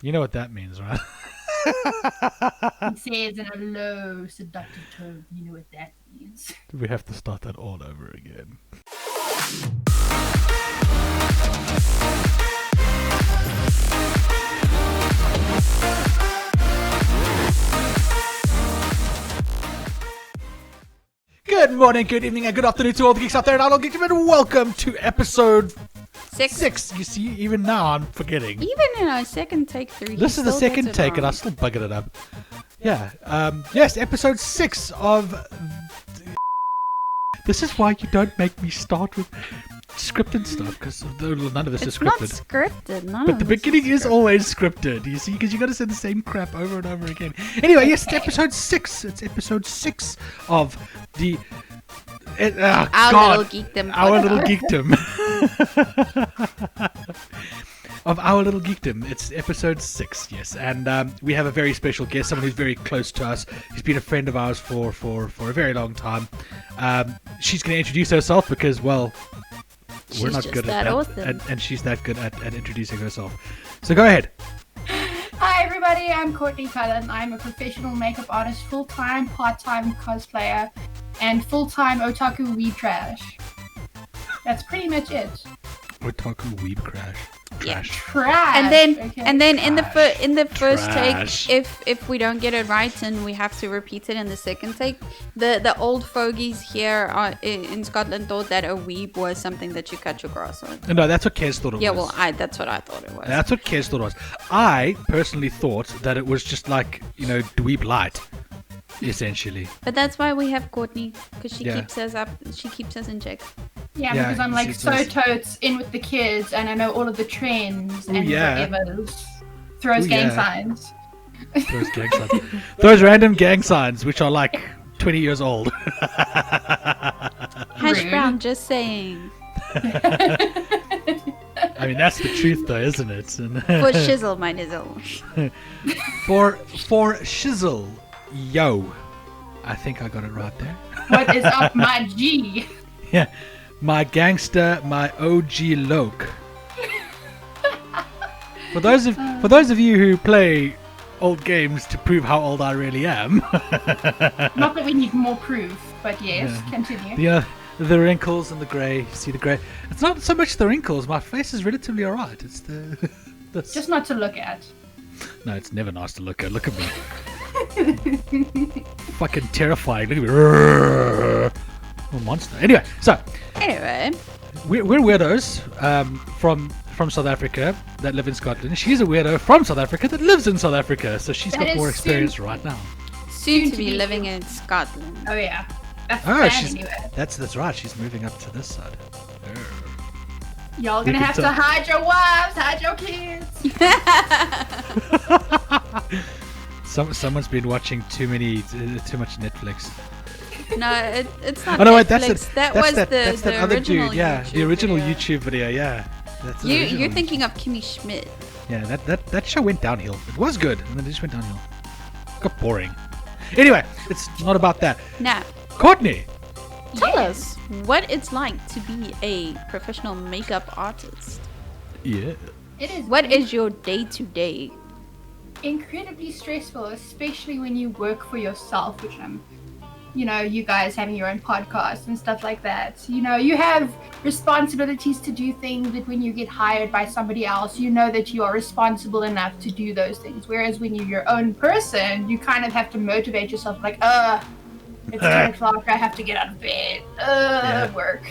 You know what that means, right? He says in a low, seductive tone. You know what that means. We have to start that all over again. Good morning, good evening, and good afternoon to all the geeks out there at Our Little Geekdom, and welcome to episode 6. You see, even now I'm forgetting. Even in our second take through. This is the second take, and I still buggered it up. Yeah. Yes, episode 6 of. This is why you don't make me start with scripted stuff, because none of this is scripted. It's not scripted. But the beginning is always scripted, you see, because you got to say the same crap over and over again. Anyway, yes, it's episode 6. It's episode 6 of the. Our Little Geekdom. Our Little Geekdom. Of Our Little Geekdom. It's episode 6, yes. And we have a very special guest, someone who's very close to us. He's been a friend of ours for a very long time. She's going to introduce herself because, well, we're not good at that. Awesome. And she's that good at introducing herself. So go ahead. Hi everybody, I'm Courtney Cullen. I'm a professional makeup artist, full-time, part-time cosplayer, and full-time otaku weeb trash. That's pretty much it. Otaku weeb crash. Yeah. Trash. And then in the first Trash. take, if we don't get it right and we have to repeat it in the second take, the old fogies here in Scotland thought that a weeb was something that you cut your grass on. No, that's what Kez thought it was. Yeah, well, that's what I thought it was. That's what Kez thought it was. I personally thought that it was just like, dweeb light, essentially. But that's why we have Courtney, because she Yeah. keeps us up. She keeps us in check. Yeah, Yeah, because I'm like it's so just- totes in with the kids, and I know all of the trends and yeah. whatevers. Throws Ooh, gang yeah. signs. Those gang signs. Those random gang signs, which are like 20 years old. Hash Rude. brown, just saying. I mean, that's the truth, though, isn't it? And For shizzle, my nizzle. for shizzle, yo. I think I got it right there. What is up, my G? Yeah, my gangster, my OG loke. For those of you who play old games to prove how old I really am, Not that we need more proof, but yes, Yeah. continue. the wrinkles and the grey. You see the grey. It's not so much the wrinkles. My face is relatively alright. It's the. Just not to look at. No, it's never nice to look at. Look at me. Fucking terrifying. Look at me. Rrrr. I'm a monster. Anyway, so Anyway, we're weirdos from South Africa that live in Scotland. She's a weirdo from South Africa that lives in South Africa. So she's That got more is experience right now. soon to be living in Scotland. Oh yeah, that's the Oh, plan she's anyway. that's right. She's moving up to this side. Y'all gonna You have can to tell. hide your wives, hide your kids. Someone's been watching too much Netflix. No, it's not. Oh no, wait, Netflix. that's that other original dude. Yeah, YouTube the original video. YouTube video. Yeah, that's the You're original. thinking of Kimmy Schmidt. Yeah, that show went downhill. It was good, and then it just went downhill. Got boring. Anyway, it's not about that. Now, Courtney, tell us what it's like to be a professional makeup artist. yeah, It is. What is your day-to-day? incredibly stressful, especially when you work for yourself, which you guys having your own podcast and stuff like that. You have responsibilities to do things that when you get hired by somebody else, you know that you are responsible enough to do those things. Whereas when you're your own person, you kind of have to motivate yourself like, it's 10 o'clock, I have to get out of bed. Yeah. Work.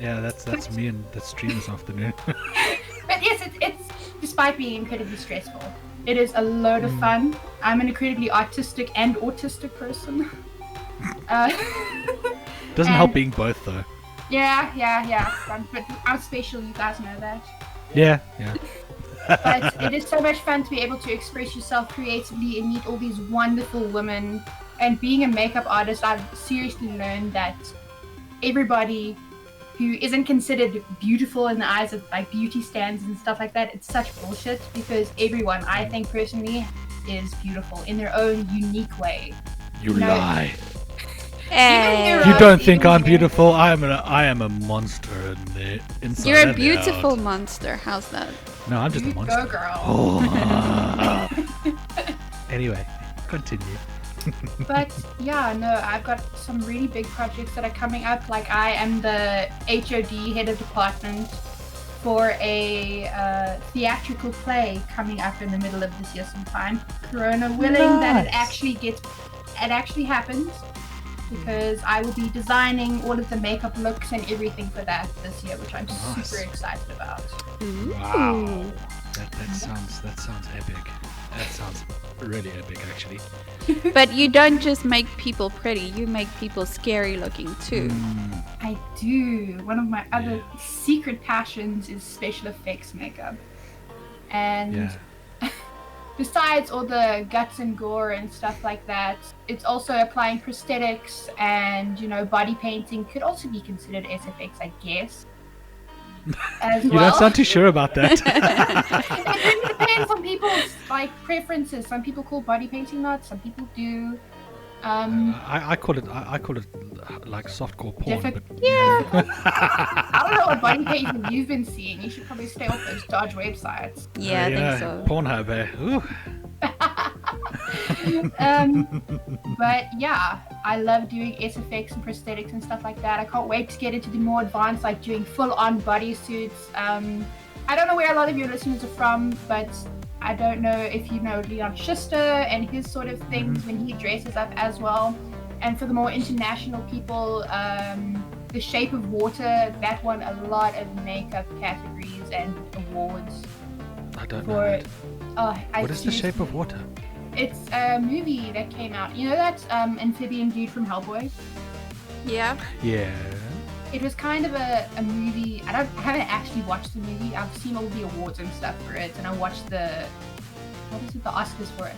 yeah. That's me and that stream this afternoon. But yes, it's despite being incredibly stressful, it is a load of fun. I'm an incredibly artistic and autistic person. Doesn't help And- being both though. Yeah. But I'm special, you guys know that. Yeah. But it is so much fun to be able to express yourself creatively and meet all these wonderful women. And being a makeup artist, I've seriously learned that everybody who isn't considered beautiful in the eyes of like beauty stands and stuff like that, it's such bullshit, because everyone, I think personally, is beautiful in their own unique way. You No. lie. Hey. You don't think I'm beautiful? I am a monster in the inside. You're a and beautiful out. monster. How's that? No, I'm just a You monster. go, girl. Oh. Anyway, continue. But yeah, no, I've got some really big projects that are coming up. Like I am the HOD, head of department, for a theatrical play coming up in the middle of this year sometime. Corona willing that it actually happens, because I will be designing all of the makeup looks and everything for that this year, which I'm super excited about. Wow. That sounds epic. That sounds really epic, actually. But you don't just make people pretty, you make people scary looking too. I do. One of my other secret passions is special effects makeup. And besides all the guts and gore and stuff like that, it's also applying prosthetics and, body painting could also be considered SFX, I guess. As You well. don't sound too sure about that. It really depends on people's preferences. Some people call body painting that, some people do. I call it like softcore porn. But, I don't know what body painting you've been seeing. You should probably stay off those Dodge websites. Yeah, I think so. Pornhub, Ooh. But yeah, I love doing SFX and prosthetics and stuff like that. I can't wait to get into the more advanced, like doing full-on bodysuits. I don't know where a lot of your listeners are from, but I don't know if you know Leon Schuster and his sort of things when he dresses up as well. And for the more international people, The Shape of Water, that won a lot of makeup categories and awards. I don't know. What is The Shape of Water? It's a movie that came out. You know that amphibian dude from Hellboy? Yeah. Yeah. It was kind of a movie. I haven't actually watched the movie. I've seen all the awards and stuff for it, and I watched the Oscars for it.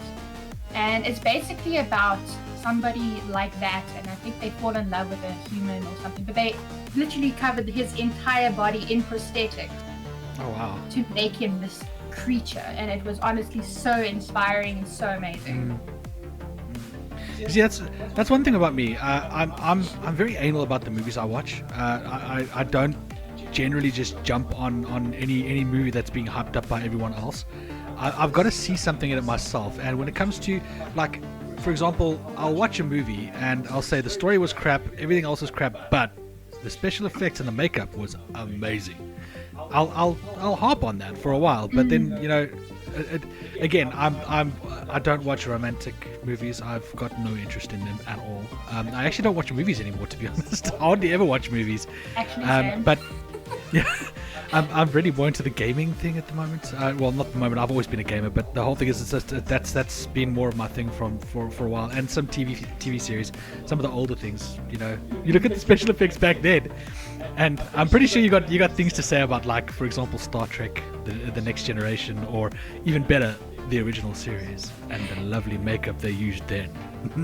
And it's basically about somebody like that, and I think they fall in love with a human or something. But they literally covered his entire body in prosthetics. Oh wow. To make him this creature, and it was honestly so inspiring and so amazing. See, that's one thing about me. I'm very anal about the movies I watch. I don't generally just jump on any movie that's being hyped up by everyone else. I've got to see something in it myself. And when it comes to, like, for example, I'll watch a movie and I'll say the story was crap, everything else was crap, but the special effects and the makeup was amazing. I'll harp on that for a while, but then again, I don't watch romantic movies. I've got no interest in them at all. I actually don't watch movies anymore, to be honest. I hardly ever watch movies. Actually, same. But yeah, I'm really more into the gaming thing at the moment. Well, not the moment. I've always been a gamer, but the whole thing is that's been more of my thing for a while. And some TV series, some of the older things. You look at the special effects back then, and I'm pretty sure you got things to say about, like, for example, Star Trek, the Next Generation, or even better, the original series, and the lovely makeup they used then.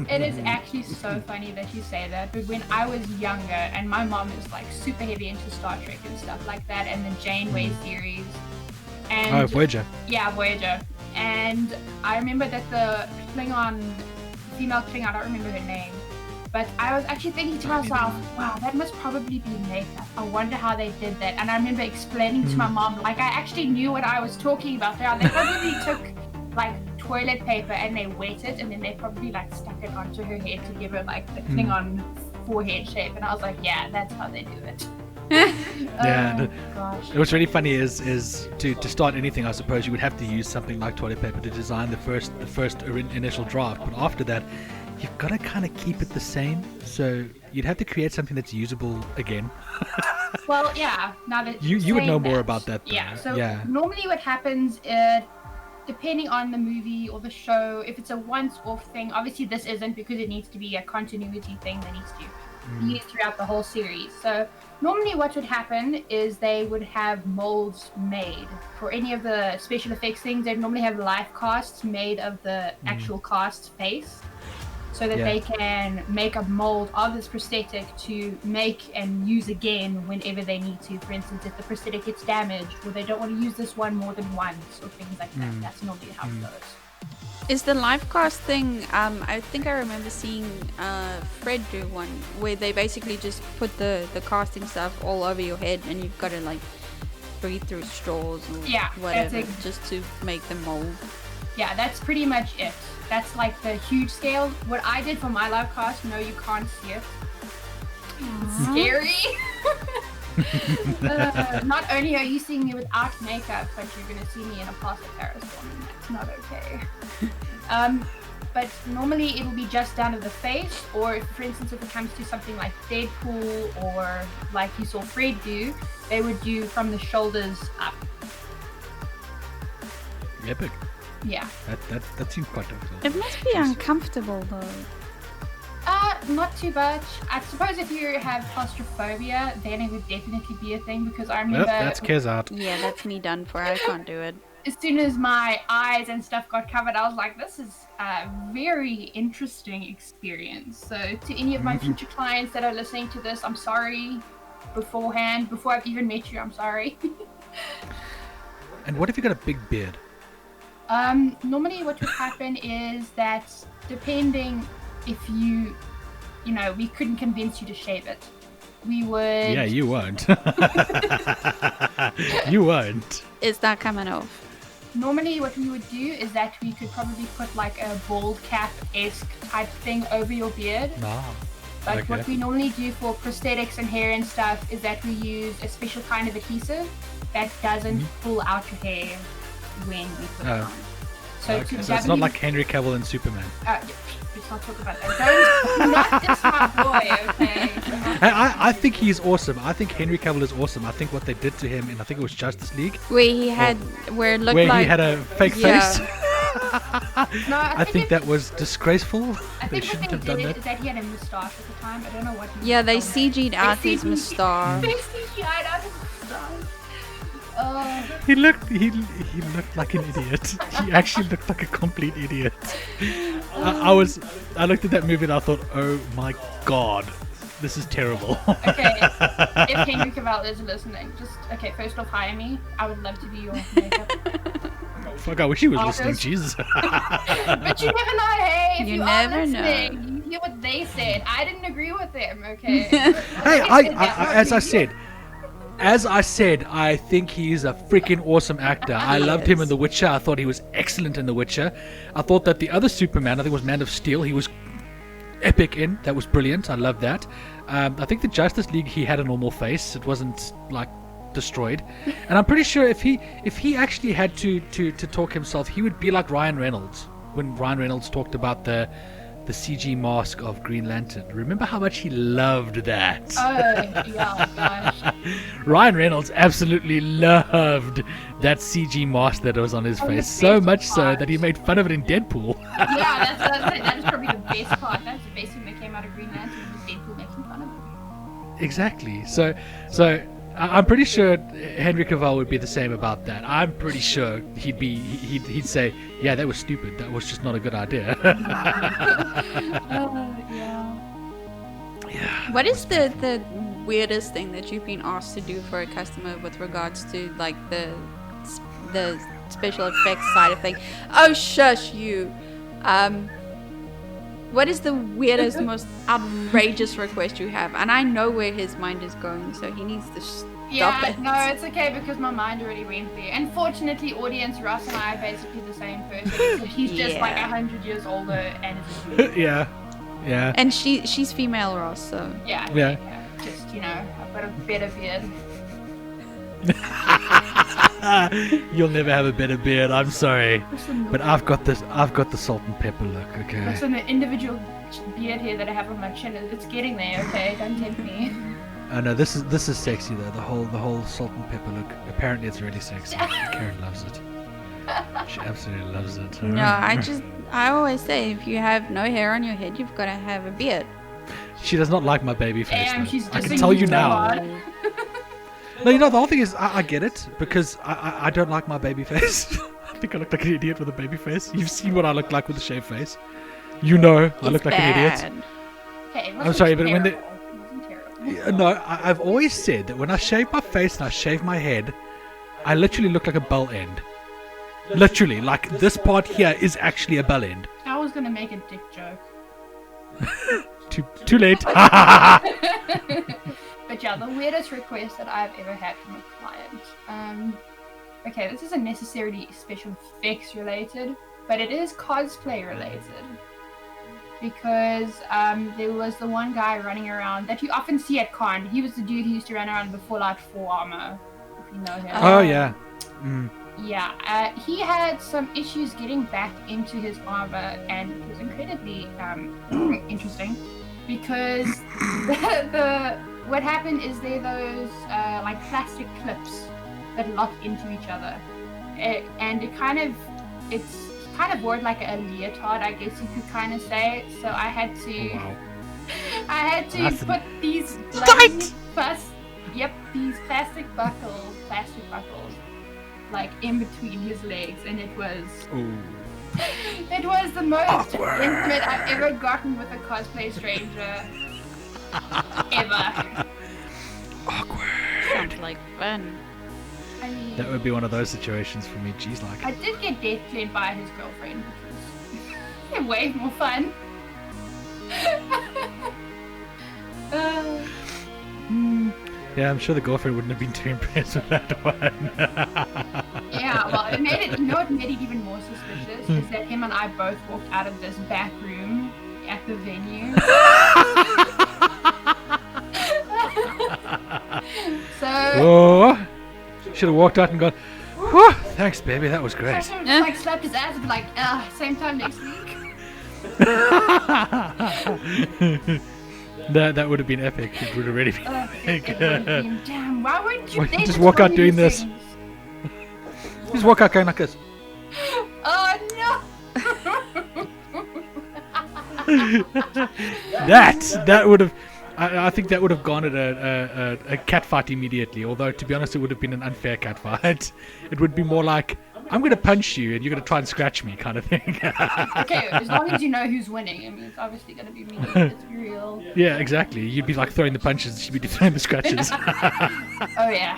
It is actually so funny that you say that, but when I was younger, and my mom is like super heavy into Star Trek and stuff like that, and the Janeway series, and Voyager. Yeah, Voyager. And I remember that the female Klingon, I don't remember her name, but I was actually thinking to myself, wow, that must probably be makeup. I wonder how they did that. And I remember explaining to my mom, like, I actually knew what I was talking about there. They probably took like toilet paper and they wet it, and then they probably like stuck it onto her head to give her like the Klingon forehead shape. And I was like, yeah, that's how they do it. Yeah, gosh. what's really funny is to start anything, I suppose you would have to use something like toilet paper to design the first initial draft, but after that you've got to kind of keep it the same, so you'd have to create something that's usable again. Well, yeah, now that you would know more about that though. Yeah, so normally what happens, depending on the movie or the show, if it's a once-off thing, obviously this isn't, because it needs to be a continuity thing that needs to be used throughout the whole series. So normally what would happen is they would have molds made. For any of the special effects things, they'd normally have life casts made of the actual cast's face, so that they can make a mold of this prosthetic to make and use again whenever they need to. For instance, if the prosthetic gets damaged, or they don't want to use this one more than once, or things like that. That's normally how it goes. Is the live cast thing, I think I remember seeing Fred do one where they basically just put the casting stuff all over your head and you've got to like breathe through straws or whatever just to make them mold. Yeah, that's pretty much it. That's like the huge scale. What I did for my live cast, no, you can't see it. It's scary. Not only are you seeing me without makeup, but you're going to see me in a plaster Paris one. That's not okay. But normally it'll be just down to the face, or if, for instance, if it comes to something like Deadpool or like you saw Fred do, they would do from the shoulders up. Epic. Yeah. That seems quite difficult. It must be uncomfortable though. Not too much. I suppose if you have claustrophobia, then it would definitely be a thing, because I remember... Yep, that's Kez out. Yeah, that's me done for. I can't do it. As soon as my eyes and stuff got covered, I was like, this is a very interesting experience. So to any of my future clients that are listening to this, I'm sorry beforehand. Before I've even met you, I'm sorry. And what if you got a big beard? Normally what would happen is that depending if you know, we couldn't convince you to shave it. We would... Yeah, you won't. You won't. Is that coming off? Normally what we would do is that we could probably put like a bald cap-esque type thing over your beard. But what we normally do for prosthetics and hair and stuff is that we use a special kind of adhesive that doesn't pull out your hair when we put it on. So it's not like Henry Cavill and Superman. Let's not talk about that. Don't not diss my boy, okay? I think he's awesome. I think Henry Cavill is awesome. I think what they did to him, and I think it was Justice League, where he had where he had a fake face. No, I think that was disgraceful. I They think shouldn't what have they done did that. is that he had a moustache at the time. I don't know what. Yeah, they CG'd out his moustache. They CG'd out his moustache. He looked like an idiot. He actually looked like a complete idiot. I looked at that movie and I thought, oh my god, this is terrible. Okay, if Henry Cavill is listening, first off, hire me. I would love to be your makeup. Fuck, I wish he was listening, Jesus. But you never know, hey, if you are never listening, know. you hear what they said. I didn't agree with them, okay? Hey, As I said, I think he's a freaking awesome actor. I loved him in The Witcher. I thought he was excellent in The Witcher. I thought that the other Superman, I think it was Man of Steel, he was epic in. That was brilliant. I loved that. I think the Justice League, he had a normal face. It wasn't like destroyed. And I'm pretty sure if he actually had to talk himself, he would be like Ryan Reynolds. When Ryan Reynolds talked about the CG mask of Green Lantern. Remember how much he loved that? Oh, yeah, gosh. Ryan Reynolds absolutely loved that CG mask that was on his face. So much so that he made fun of it in Deadpool. Yeah, that is probably the best part. That's the best thing that came out of Green Lantern, was Deadpool making fun of it. Exactly. So I'm pretty sure Henry Cavill would be the same about that. I'm pretty sure he'd say, yeah, that was stupid. That was just not a good idea. Yeah. What is the weirdest thing that you've been asked to do for a customer with regards to like the special effects side of things? Oh, shush you. What is the weirdest, most outrageous request you have? And I know where his mind is going, so he needs to stop it. No, it's okay because my mind already went there. Unfortunately, audience, Ross and I are basically the same person. So he's just like 100 years older and is a dude. Yeah. And she's female, Ross, so... Yeah. Just, I've got a better beard. You'll never have a better beard. I'm sorry, but I've got the salt and pepper look. Okay. Listen, the individual beard hair that I have on my chin, it's getting there. Okay, don't tempt me. Oh no, this is sexy though. The whole salt and pepper look. Apparently, it's really sexy. Karen loves it. She absolutely loves it. No, I always say if you have no hair on your head, you've got to have a beard. She does not like my baby face. Damn, she's I can tell you now. hard. No, the whole thing is, I get it, because I don't like my baby face. I think I look like an idiot with a baby face. You've seen what I look like with a shaved face. I look like an idiot. Okay, I'm sorry, but when it wasn't terrible. No, I've always said that when I shave my face and I shave my head, I literally look like a bell end. Literally, like this part here is actually a bell end. I was gonna make a dick joke. Too late. But yeah, the weirdest request that I've ever had from a client. Okay, this isn't necessarily special effects related, but it is cosplay related. Because there was the one guy running around that you often see at con. He was the dude who used to run around in the Fallout 4 armor, if you know him. Oh yeah. Mm. Yeah, he had some issues getting back into his armor, and it was incredibly interesting because what happened is they're those like plastic clips that lock into each other, and it's kind of worked like a leotard, I guess you could kind of say. So I had to put these these plastic buckles like in between his legs, and it was the most intimate I've ever gotten with a cosplay stranger ever. Awkward. Sounds like fun. I mean, That would be one of those situations for me. Jeez, like. I did get death cleared by his girlfriend, which was way more fun. Yeah, I'm sure the girlfriend wouldn't have been too impressed with that one. Yeah, well, it made it. You know what made it even more suspicious is that him and I both walked out of this back room at the venue. So. Oh, should have walked out and gone. Whew, thanks, baby. That was great. I should have like slapped his ass and be like, same time next week. That would have been epic. It would have really been epic. It would have been, damn, why wouldn't you Just walk out doing this. Just walk out going like this. Oh no! That would have. I think that would have garnered a cat fight immediately. Although, to be honest, it would have been an unfair cat fight. It would be more like, I'm going to punch you and you're going to try and scratch me kind of thing. Okay, as long as you know who's winning. I mean, it's obviously going to be me. Let's be real. Yeah, exactly. You'd be like throwing the punches, she'd be throwing the scratches. Oh yeah.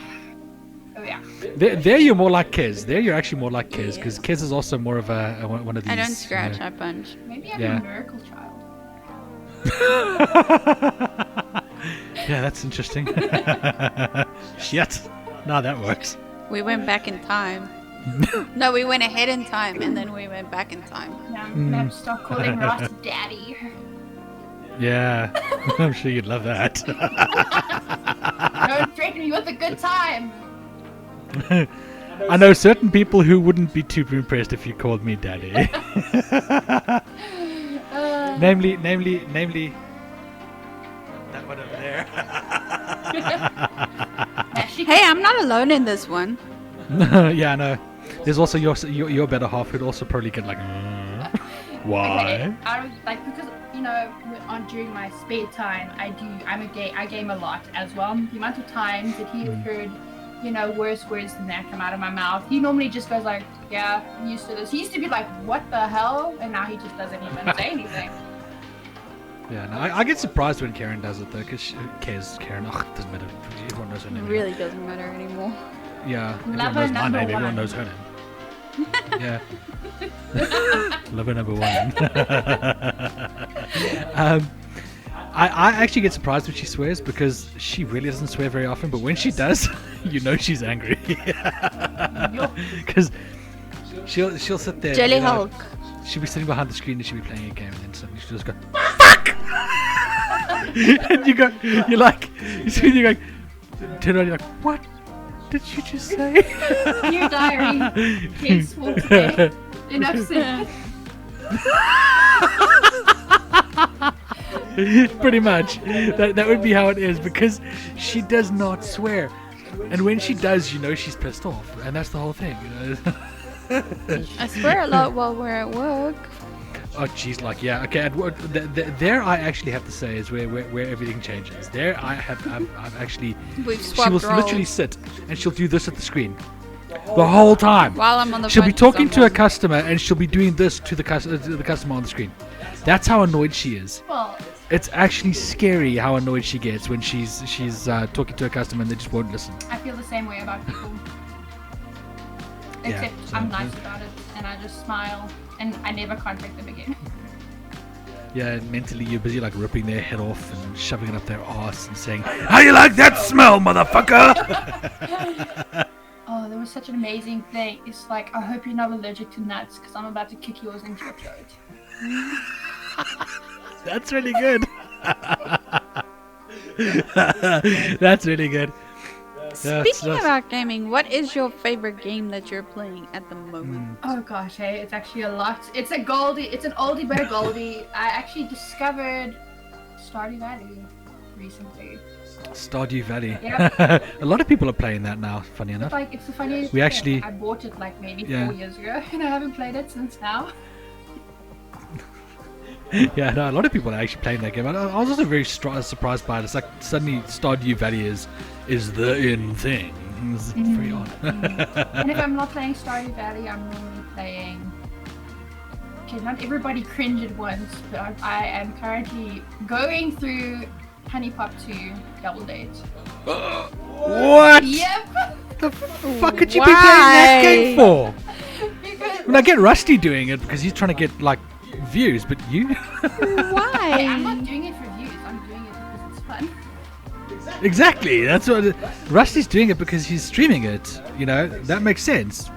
Oh yeah. There you're more like Kez. There you're actually more like Kez, because Kez is also more of one of these. I don't scratch, I punch. Maybe I'm Yeah. a miracle child. Yeah, that's interesting. Shit. No, that works. We went back in time. No, we went ahead in time, and then we went back in time. Now I'm going to have to start calling Ross Daddy. Yeah, I'm sure you'd love that. Don't threaten me with a good time. I know certain people who wouldn't be too impressed if you called me daddy. Namely, that one over there. Hey, I'm not alone in this one. Yeah, I know. There's also your better half who'd also probably get like, why? Okay, I was like, because during my spare time, I game a lot as well. The amount of times that he heard, worse words than that come out of my mouth, he normally just goes like, yeah, I'm used to this. He used to be like, what the hell? And now he just doesn't even say anything. Yeah, no, I get surprised when Karen does it though, because Karen, it doesn't matter. Everyone knows her It name. really doesn't matter anymore. Yeah, Lover everyone knows my number name, everyone one. knows her name. Yeah. Lover number one. I actually get surprised when she swears, because she really doesn't swear very often, but when she does, she's angry. Because she'll sit there. Jelly Hulk. She'll be sitting behind the screen and she'll be playing a game, and then suddenly she'll just go, fuck! And you're like, turn around, you're like, what did you just say? Dear diary, kids will today. Enough said. Pretty much. That would be how it is, because she does not swear. And when she does, she's pissed off. And that's the whole thing, I swear a lot while we're at work. Oh, jeez, like, yeah, okay. At work, there I actually have to say is where everything changes. There I've actually. We've She swapped will roles. literally sit and she'll do this at the screen the whole time. While I'm on the She'll be phone to talking to a someone. customer and she'll be doing this to the customer on the screen. That's how annoyed she is. Well, It's actually scary how annoyed she gets when she's talking to a customer and they just won't listen. I feel the same way about people. Except so- I'm nice about it, and I just smile, and I never contact them again. Yeah, and mentally you're busy like ripping their head off and shoving it up their ass and saying, "How you like that smell, motherfucker?" Oh, there was such an amazing thing. It's like, I hope you're not allergic to nuts, because I'm about to kick yours into your throat. That's really good. That's really good. Speaking about gaming, what is your favorite game that you're playing at the moment? Oh gosh, hey, it's actually a lot. It's an oldie but a goldie. I actually discovered Stardew Valley recently. Stardew Valley. Yep. A lot of people are playing that now, funny enough. It's like, it's the funniest We thing. actually- I bought it like maybe Yeah. 4 years ago, and I haven't played it since now. Yeah, no, a lot of people are actually playing that game. I was also very surprised by it. It's like suddenly Stardew Valley is the in thing. It's very odd. And if I'm not playing Stardew Valley, I'm normally playing... Okay, not everybody cringe at once, but I am currently going through Honey Pop 2 Double Date. What? Yep! The fuck could you be playing that game for? Because... Well, I get Rusty doing it because he's trying to get like views, but you? Hey, I'm not Why? doing it for views, I'm doing it because it's fun. Exactly. That's what Rusty's doing it because he's streaming it. You know that makes sense.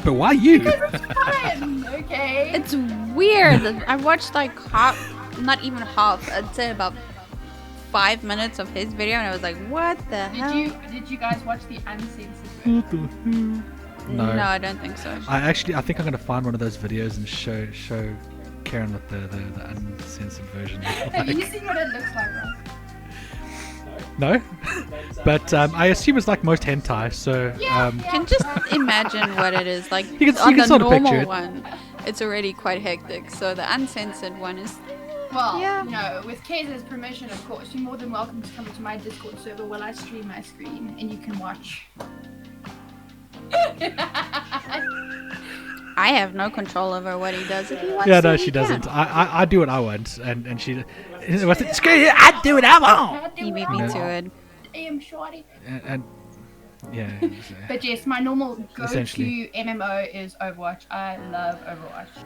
But why you? Because it's fun, okay? It's weird. I watched like half, not even half, I'd say about 5 minutes of his video, and I was like, what the hell? Did you guys watch the uncensored version? No. No, I don't think so. I think I'm gonna find one of those videos and show Karen with the uncensored version. Have you seen what it looks like, right? No, but I assume it's like most hentai. So Can just imagine what it is like. You can on the sort of picture normal it. one, it's already quite hectic. So the uncensored one is Well, Yeah. no, with Kaysa's permission, of course, you're more than welcome to come to my Discord server while I stream my screen, and you can watch. I have no control over what he does. If he wants yeah, to, no, he she can. doesn't. I do what I want, and she. What's it? Screw you! I do what I want. He beat me to it. Damn shorty. And yeah. But yes, my normal go-to Essentially. MMO is Overwatch. I love Overwatch.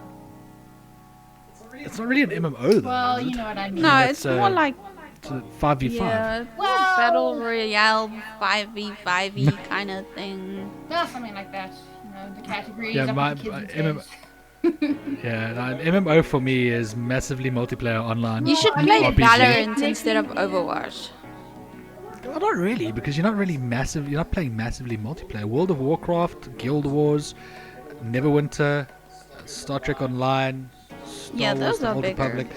It's not really an MMO though. Well, is you it? know what I mean. No, That's, it's more like It's a 5v5. yeah, Well- battle royale 5v5e kind of thing. Well, something like that. You know, the categories Yeah, of my- the kids my and MM kids. Yeah, no, MMO for me is massively multiplayer online. You should I play mean, RPG. Valorant instead of Overwatch. Well, not really, because you're not really massive. You're not playing massively multiplayer. World of Warcraft, Guild Wars, Neverwinter, Star Trek Online, Star Yeah, Wars, those The are Old bigger. Republic.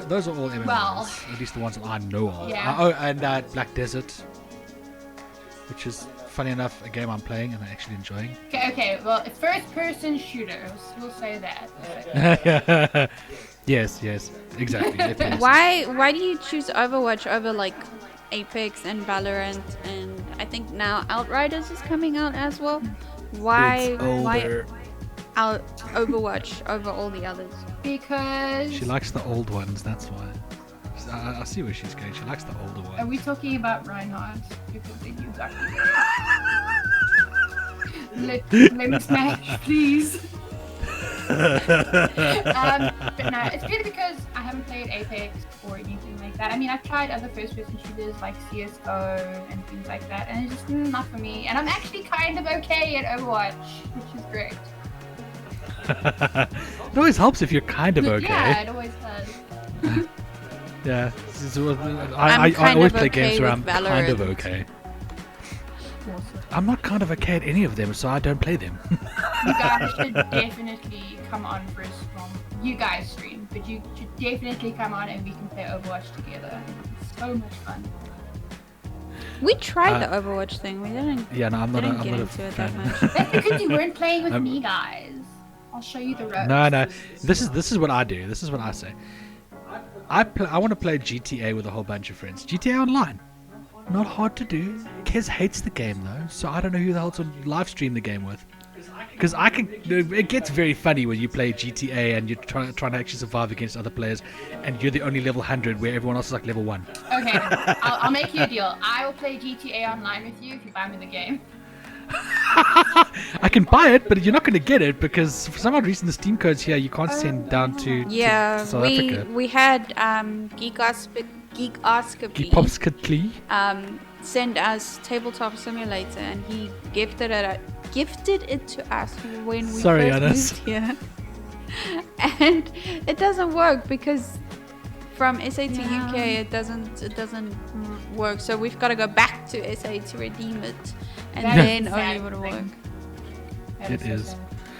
Those are all MMOs. Well- At least the ones that I know of. Yeah. And Black Desert, which is funny enough a game I'm playing and I'm actually enjoying. Okay, well, first-person shooters, we'll say that. Yes, exactly. FPS. Why do you choose Overwatch over like Apex and Valorant, and I think now Outriders is coming out as well? Why Overwatch over all the others? Because... She likes the old ones, that's why. I see where she's going. She likes the older ones. Are we talking about Reinhardt? Because then you got me. Let me smash, please. But no, it's purely because I haven't played Apex or anything like that. I mean, I've tried other first-person shooters like CS:GO and things like that, and it's just not for me. And I'm actually kind of okay at Overwatch, which is great. It always helps if you're kind of okay. Yeah, it always does. Yeah. I kind always of play okay games where I'm with kind of Valorant. okay. Awesome. I'm not kind of okay at any of them, so I don't play them. You guys should definitely come on for a stream. You guys stream, but you should definitely come on and we can play Overwatch together. It's so much fun. We tried the Overwatch thing. We didn't. Yeah, no, I'm not Didn't a get fan. into it that much. That's because you weren't playing with me, guys. I'll show you the ropes. No. This is what I do. This is what I say. I want to play GTA with a whole bunch of friends. GTA Online. Not hard to do. Kez hates the game though, so I don't know who the hell to live stream the game with. Because I can. It gets very funny when you play GTA and you're trying to actually survive against other players, and you're the only level 100 where everyone else is like level 1. Okay, I'll make you a deal. I will play GTA Online with you if you buy me the game. I can buy it, but you're not going to get it because for some odd reason the Steam codes here you can't send down to South Africa. we had Geekoscopy Popskitly. send us Tabletop Simulator, and he gifted it to us when we first moved here. And it doesn't work because from SA to UK it doesn't work. So we've got to go back to SA to redeem it, and then only would work. It is.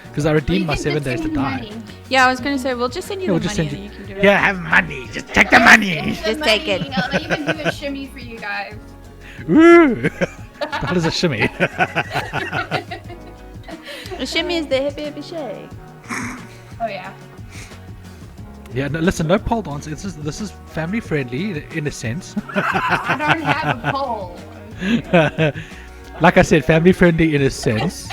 Because I redeemed my 7 days to die. Yeah, I was going to say, we'll just send you the money and you can do it. Yeah, have money. Just take the money. Just take it. I'll even do a shimmy for you guys. Ooh. That is a shimmy. The shimmy is the hippie shake. Oh, yeah. Yeah, no, listen, no pole dance. This is family friendly in a sense. I don't have a pole. Like I said, family friendly in a sense.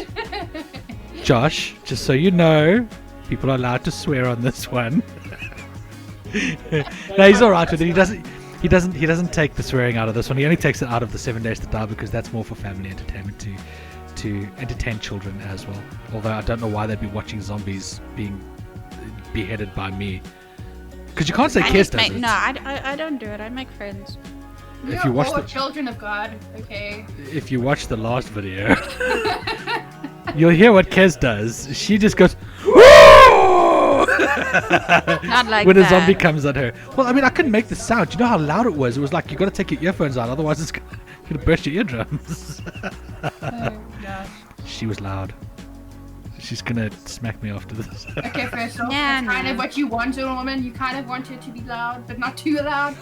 Josh, just so you know, people are allowed to swear on this one. No, he's all right with it. He doesn't take the swearing out of this one. He only takes it out of the 7 days to die because that's more for family entertainment to entertain children as well. Although I don't know why they'd be watching zombies being beheaded by me. Because you can't say Kes does it. No, I don't do it. I make friends. If you watch all the children of God, okay. If you watch the last video, you'll hear what Kes does. She just goes, "Whoa!" Not like when that. a zombie comes at her. Well, I mean, I couldn't make the sound. Do you know how loud it was? It was like you got to take your earphones out, otherwise it's gonna burst your eardrums. Oh, gosh. She was loud. She's gonna smack me after this. Okay, first off, Yeah, that's kind no. of what you want in a woman. You kind of want her to be loud, but not too loud.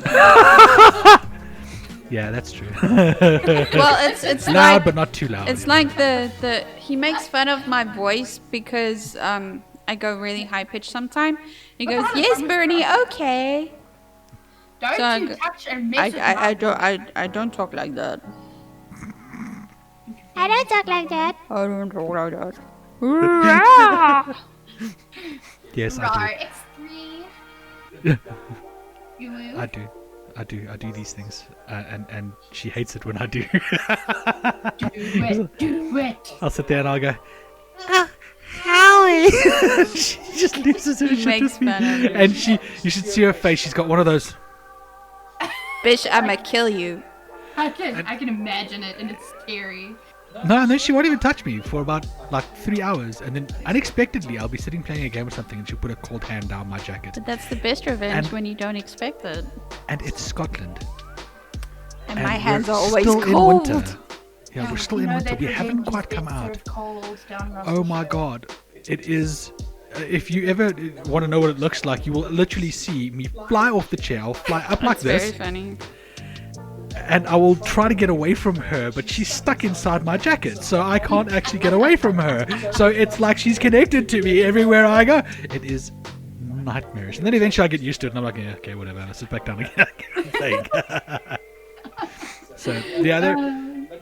Yeah, that's true. Well, it's Loud, like but not too loud. it's like the he makes fun of my voice because I go really high pitched sometimes. He goes, "Yes, Bernie, okay." Don't So you touch and mess with my I don't talk like that. I don't talk like that. I don't talk like that. Yes, Rar, I X3. You do. will? I do these things, and she hates it when I do. Do it. I'll sit there and I'll go, Howie. she just loses her shit Makes with me. fun of you. And you should see her face. She's got one of those. Bitch, I'ma kill you. I can imagine it, and it's scary. No, and then she won't even touch me for about like 3 hours, and then unexpectedly I'll be sitting playing a game or something, and she'll put a cold hand down my jacket. But that's the best revenge And- when you don't expect it. And it's Scotland. And And my hands we're are always still cold. in winter. Yeah, we're still You in know winter. that We the haven't revenge quite is come best out. served cold down Oh my god. It is. If you ever want to know what it looks like, you will literally see me fly off the chair. I'll fly up like That's this, very funny. and I will try to get away from her, but she's stuck inside my jacket, so I can't actually get away from her. So it's like she's connected to me everywhere I go. It is nightmarish. And then eventually I get used to it, and I'm like, yeah, okay, whatever. I'll sit back down again. So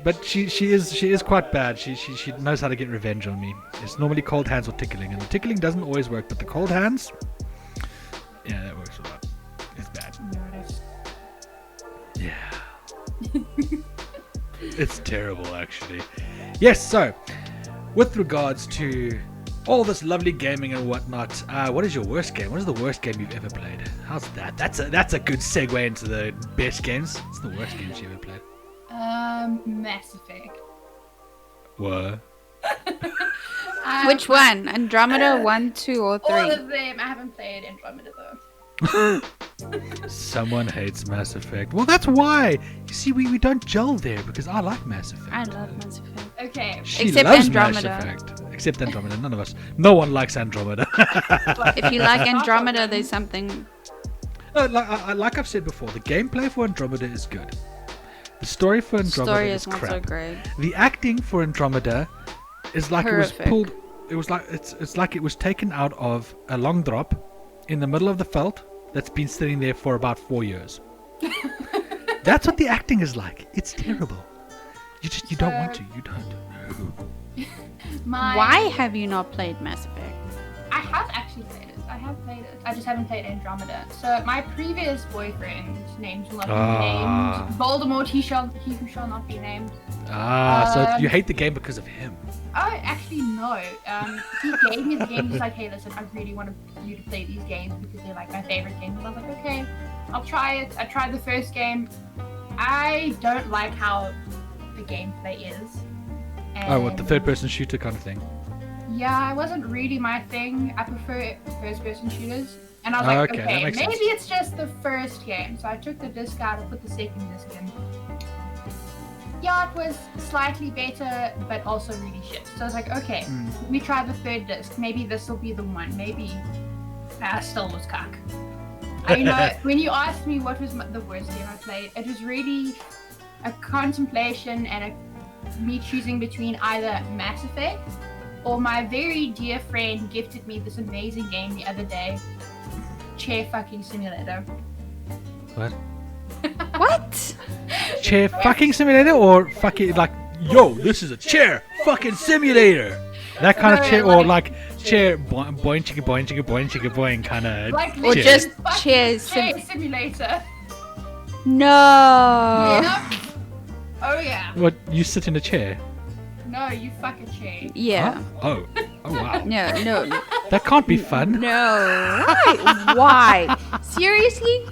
but she is quite bad. She knows how to get revenge on me. It's normally cold hands or tickling, and the tickling doesn't always work, but the cold hands, yeah, that works a lot. It's bad. Yeah. It's terrible, actually. Yes, so, with regards to all this lovely gaming and whatnot, what is your worst game? What is the worst game you've ever played? How's that? That's a good segue into the best games. What's the worst games you ever played? Mass Effect. What? Which one? Andromeda 1, 2, or 3? All of them. I haven't played Andromeda though. Someone hates Mass Effect. Well, that's why. You see, we don't gel there because I like Mass Effect. I love Mass Effect. Okay. She Except loves Andromeda. Mass Effect. Except Andromeda. None of us. No one likes Andromeda. If you like Andromeda, there's something. No, like I've said before, the gameplay for Andromeda is good. The story for Andromeda Story is is not crap. so great. The acting for Andromeda is like Horrific. it was pulled. It was like it's like it was taken out of a long drop in the middle of the veld that's been sitting there for about 4 years. That's what the acting is like. It's terrible. You don't want to. You don't. My, Why have you not played Mass Effect? I have actually played it. I have played it. I just haven't played Andromeda. So my previous boyfriend, names will not be named. Voldemort, he who shall not be named. So you hate the game because of him. Oh, actually no. He gave me the game. He's like, hey, listen, I really want you to play these games because they're like my favorite games. And I was like, okay, I'll try it. I tried the first game. I don't like how the gameplay is. And What, the third-person shooter kind of thing? yeah, it wasn't really my thing. I prefer first-person shooters. And I was like, Okay, that okay, makes maybe sense. it's just the first game. So I took the disc out and put the second disc in. Yeah, it was slightly better, but also really shit. So I was like, okay, we try the third disc. Maybe this will be the one. Maybe still was cock. You know, when you asked me what was the worst game I played, it was really a contemplation and me choosing between either Mass Effect or my very dear friend gifted me this amazing game the other day, Chair Fucking Simulator. What? What? Chair fucking simulator or fucking like, yo, this is a chair fucking simulator? That kind of No, chair, like- or like chair boing chicka boing chicka boing chicka boing kind of Like Or chair. just fucking chair Simulator. No. Yeah. Oh yeah. What, you sit in a chair? No, you fuck a chair. Yeah. Huh? Oh wow. No. That can't be fun. No. Why? Seriously?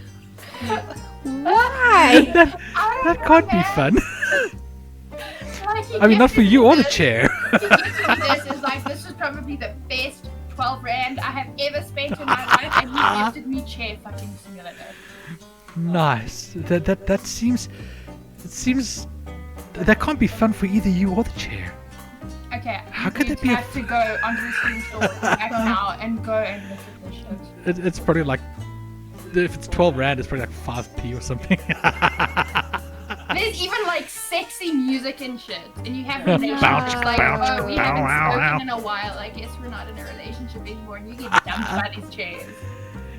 Why? That can't be fun. Like, he I mean, not for gifted you me or the this. chair. He gifted me this is like, this is probably the best 12 rand I have ever spent in my life, and he gifted me Chair Fucking Simulator. Nice. That seems. It seems. That can't be fun for either you or the chair. Okay, How could you that be a have to go onto the Steam store right now and go and look at this shit. It's probably like. If it's 12 rand, it's probably like 5p or something. There's even like sexy music and shit, and you have relationships Bounce, like, bounce, oh, we bow, haven't wow, spoken wow. in a while. I guess we're not in a relationship anymore, and you get dumped by these chairs.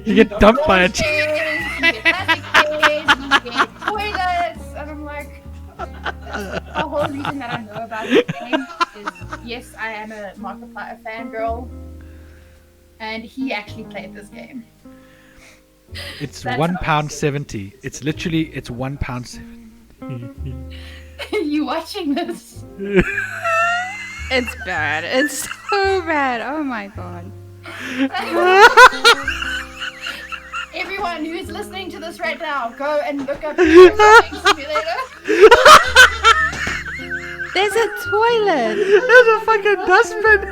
You get dumped by a Old chairs, you get plastic chairs, you get toilets, and I'm like, the whole reason that I know about this game is, yes, I am a Markiplier fangirl, and he actually played this game. It's That's £1.70. It's literally £1.70. You watching this? It's bad. It's so bad. Oh my god. Everyone who is listening to this right now, go and look up Chair Fucking Simulator. There's a toilet. There's a fucking dustbin.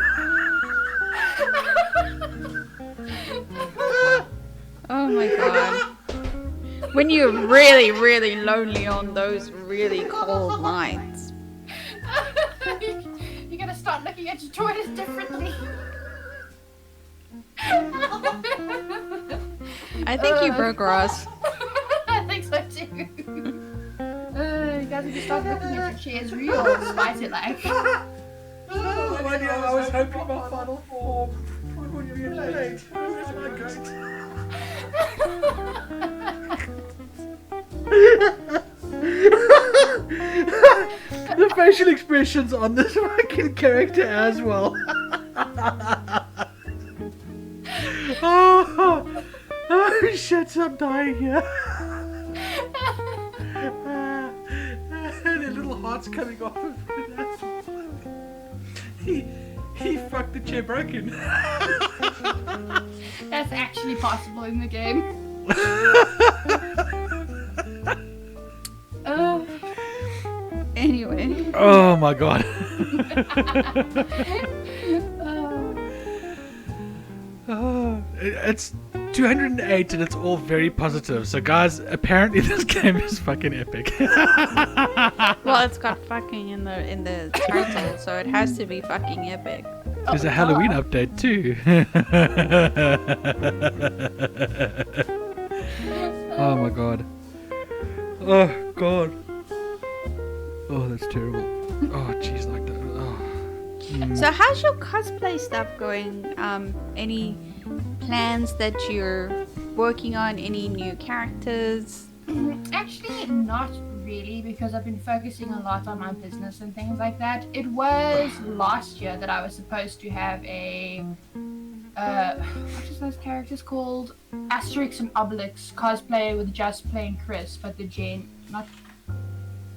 Oh my god. When you're really, really lonely on those really cold nights. You're gonna start looking at your toilets differently. I think you broke Ross. I think so too. You guys need to start looking at your chairs real spicy like. I was hoping my final form would be late. Where's my goat? The facial expressions on this fucking character as well. Oh shit, I'm dying here. The little heart's coming off of it. He fucked the chair broken. That's actually possible in the game. Anyway. Oh my god. Oh, it's 208 and it's all very positive. So guys, apparently this game is fucking epic. Well, it's got fucking in the title, so it has to be fucking epic. There's a Halloween update too. Oh my god. Oh god. Oh, that's terrible. Oh jeez, like that. Oh. So how's your cosplay stuff going? Any plans that you're working on? Any new characters? Actually, not really, because I've been focusing a lot on my business and things like that. It was last year that I was supposed to have a what is those characters called? Asterix and Obelix, Cosplayer with just playing Chris, but the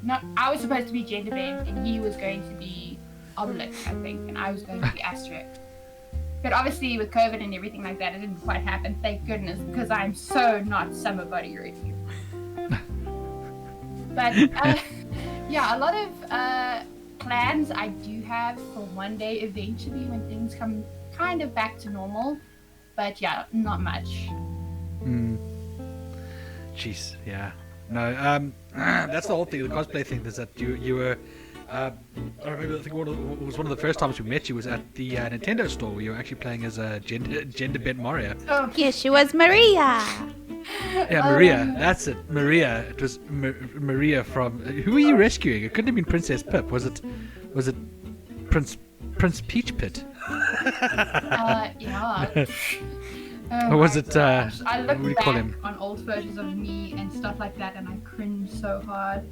not I was supposed to be gender bent and he was going to be Obelix, I think, and I was going to be Asterix. But obviously with COVID and everything like that, it didn't quite happen, thank goodness, because I'm so not summer body ready. But yeah, a lot of plans I do have for one day eventually when things come kind of back to normal. But yeah, not much. Jeez, yeah. No, that's the whole thing, the cosplay thing, is that you were... I remember, I think it was one of the first times we met you was at the Nintendo store where you were actually playing as a gender bent Mario. Oh. Yes, she was Maria. Yeah, Maria, that's it. Maria. It was Maria from... Who were you rescuing? It couldn't have been Princess Pip. Was it Prince Peach Pit? Yeah. Or was it, I what do you look call back him? on old photos of me and stuff like that and I cringe so hard.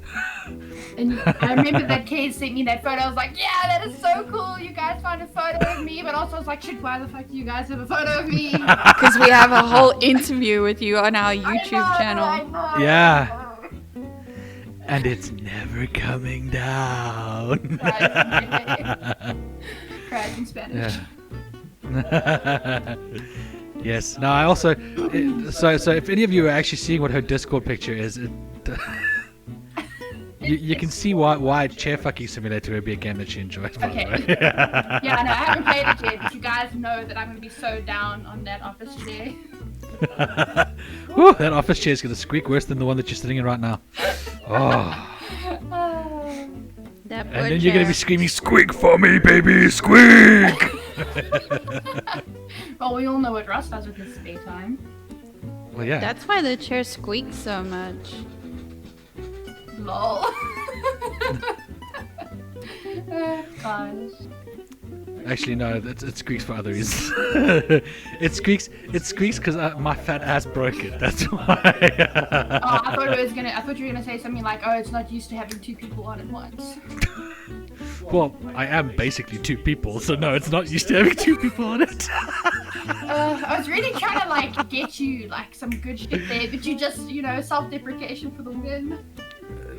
And I remember that kid sent me that photo. I was like, yeah, that is so cool. You guys found a photo of me. But also I was like, shit, why the fuck do you guys have a photo of me? Because we have a whole interview with you on our YouTube channel. I know. Yeah. And it's never coming down. Cried in Spanish. Yeah. Yes. No, I also... So if any of you are actually seeing what her Discord picture is, you can see why Chair Fucking Simulator would be a game that she enjoys, by the way. Yeah, no, I haven't played it yet, but you guys know that I'm going to be so down on that office chair. Whew, that office chair is going to squeak worse than the one that you're sitting in right now. Oh. That And then you're going to be screaming, squeak for me, baby, squeak! Well, we all know what Russ does with his spare time. Well, yeah. That's why the chair squeaks so much. Lol. Gosh. Actually, no, it squeaks for other reasons. It squeaks because my fat ass broke it. That's why. I thought you were gonna say something like, "Oh, it's not used to having two people on at once." Well, I am basically two people, so no, it's not used to having two people on it. I was really trying to like get you like some good shit there, but you just, self-deprecation for the win.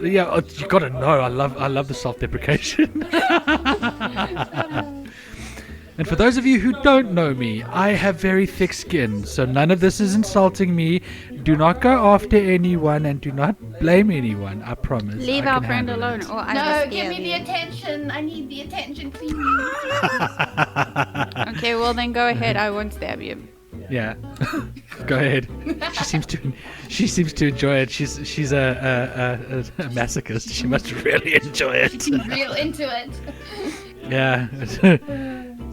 Yeah, you gotta know, I love the self-deprecation. And for those of you who don't know me, I have very thick skin, so none of this is insulting me. Do not go after anyone and do not blame anyone, I promise. Leave I our can friend handle alone, it. or I No, will give scare me the you. attention. I need the attention, please. Okay, well then go ahead. I won't stab you. Yeah, go ahead. She seems to enjoy it. She's a masochist. She must really enjoy it. She's real into it. Yeah.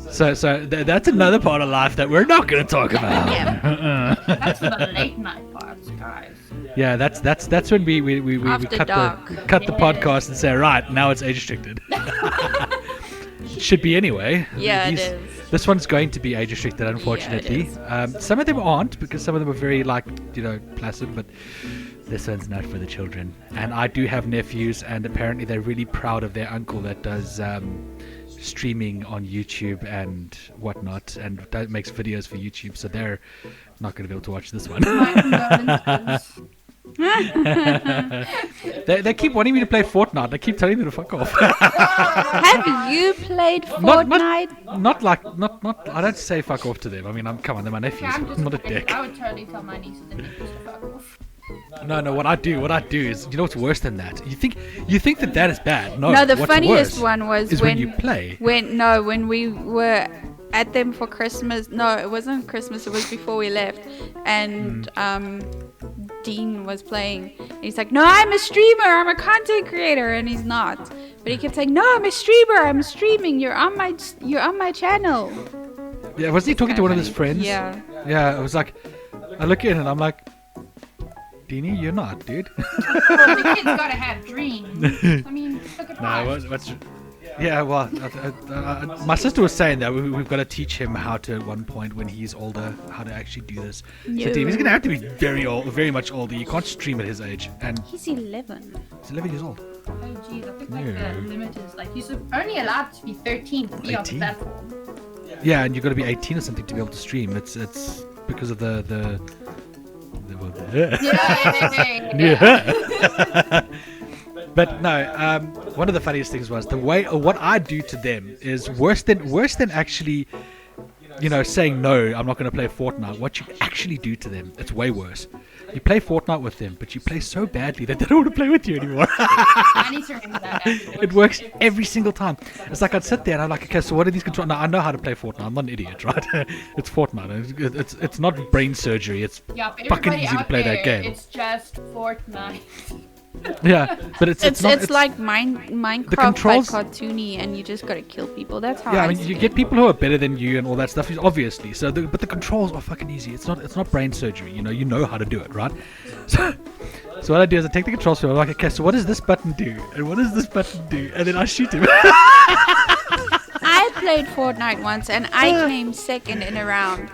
So that's another part of life that we're not going to talk about. Yeah. That's for the late night parts, guys. Yeah, that's when we After cut dark. the podcast and say, right, now it's age restricted. It should be anyway. Yeah, it is. This one's going to be age restricted, unfortunately. Some of them aren't, because some of them are very placid, but this one's not for the children. And I do have nephews, and apparently they're really proud of their uncle that does streaming on YouTube and whatnot, and that makes videos for YouTube, so they're not going to be able to watch this one. My condolences. They keep wanting me to play Fortnite. I keep telling them to fuck off. Have you played Fortnite? Not. I don't say fuck off to them. I mean, come on, they're my nephews. I'm just I'm not a kidding. dick. I would totally tell my nieces and nephews to fuck off. No. What I do is, you know what's worse than that? You think that is bad? No. No, the what's funniest worse one was is when you play. When we were at them for Christmas. No, it wasn't Christmas. It was before we left, and Dean was playing. And he's like, "No, I'm a streamer. I'm a content creator," and he's not. But he kept saying, "No, I'm a streamer. I'm streaming. You're on my channel." Yeah, wasn't he talking to one of his friends? Yeah. Yeah, I was like, I look in and I'm like, Deanie, you're not, dude. Well, the kid's gotta have dreams. I mean, look at Raj. Yeah, well, my sister was saying that we've got to teach him how to, at one point when he's older, how to actually do this. Yeah. So, Dean, he's going to have to be very old, very much older. You can't stream at his age. And He's 11. he's 11 years old. Oh, jeez, I think Yeah. the limit is, you're only allowed to be 13 to be on the 18? platform. Yeah, and you've got to be 18 or something to be able to stream. It's because of the Yeah. But no, one of the funniest things was the way what I do to them is worse than actually, saying no, I'm not going to play Fortnite. What you actually do to them, it's way worse. You play Fortnite with them, but you play so badly that they don't want to play with you anymore. I need to remember that. It works every single time. It's like I'd sit there and I'm like, okay, so what are these controls? Now I know how to play Fortnite. I'm not an idiot, right? It's Fortnite. It's not brain surgery. It's Yeah, but fucking everybody easy to out play there, that game. It's just Fortnite. Yeah, but it's not. It's like Minecraft, controls- but cartoony, and you just gotta kill people. That's how. Yeah, I I mean, see you it. get people who are better than you and all that stuff, obviously. But the controls are fucking easy. It's not brain surgery. You know how to do it, right? So what I do is I take the controls from him. I'm like, okay, so what does this button do? And what does this button do? And then I shoot him. I played Fortnite once, and I came second in a round.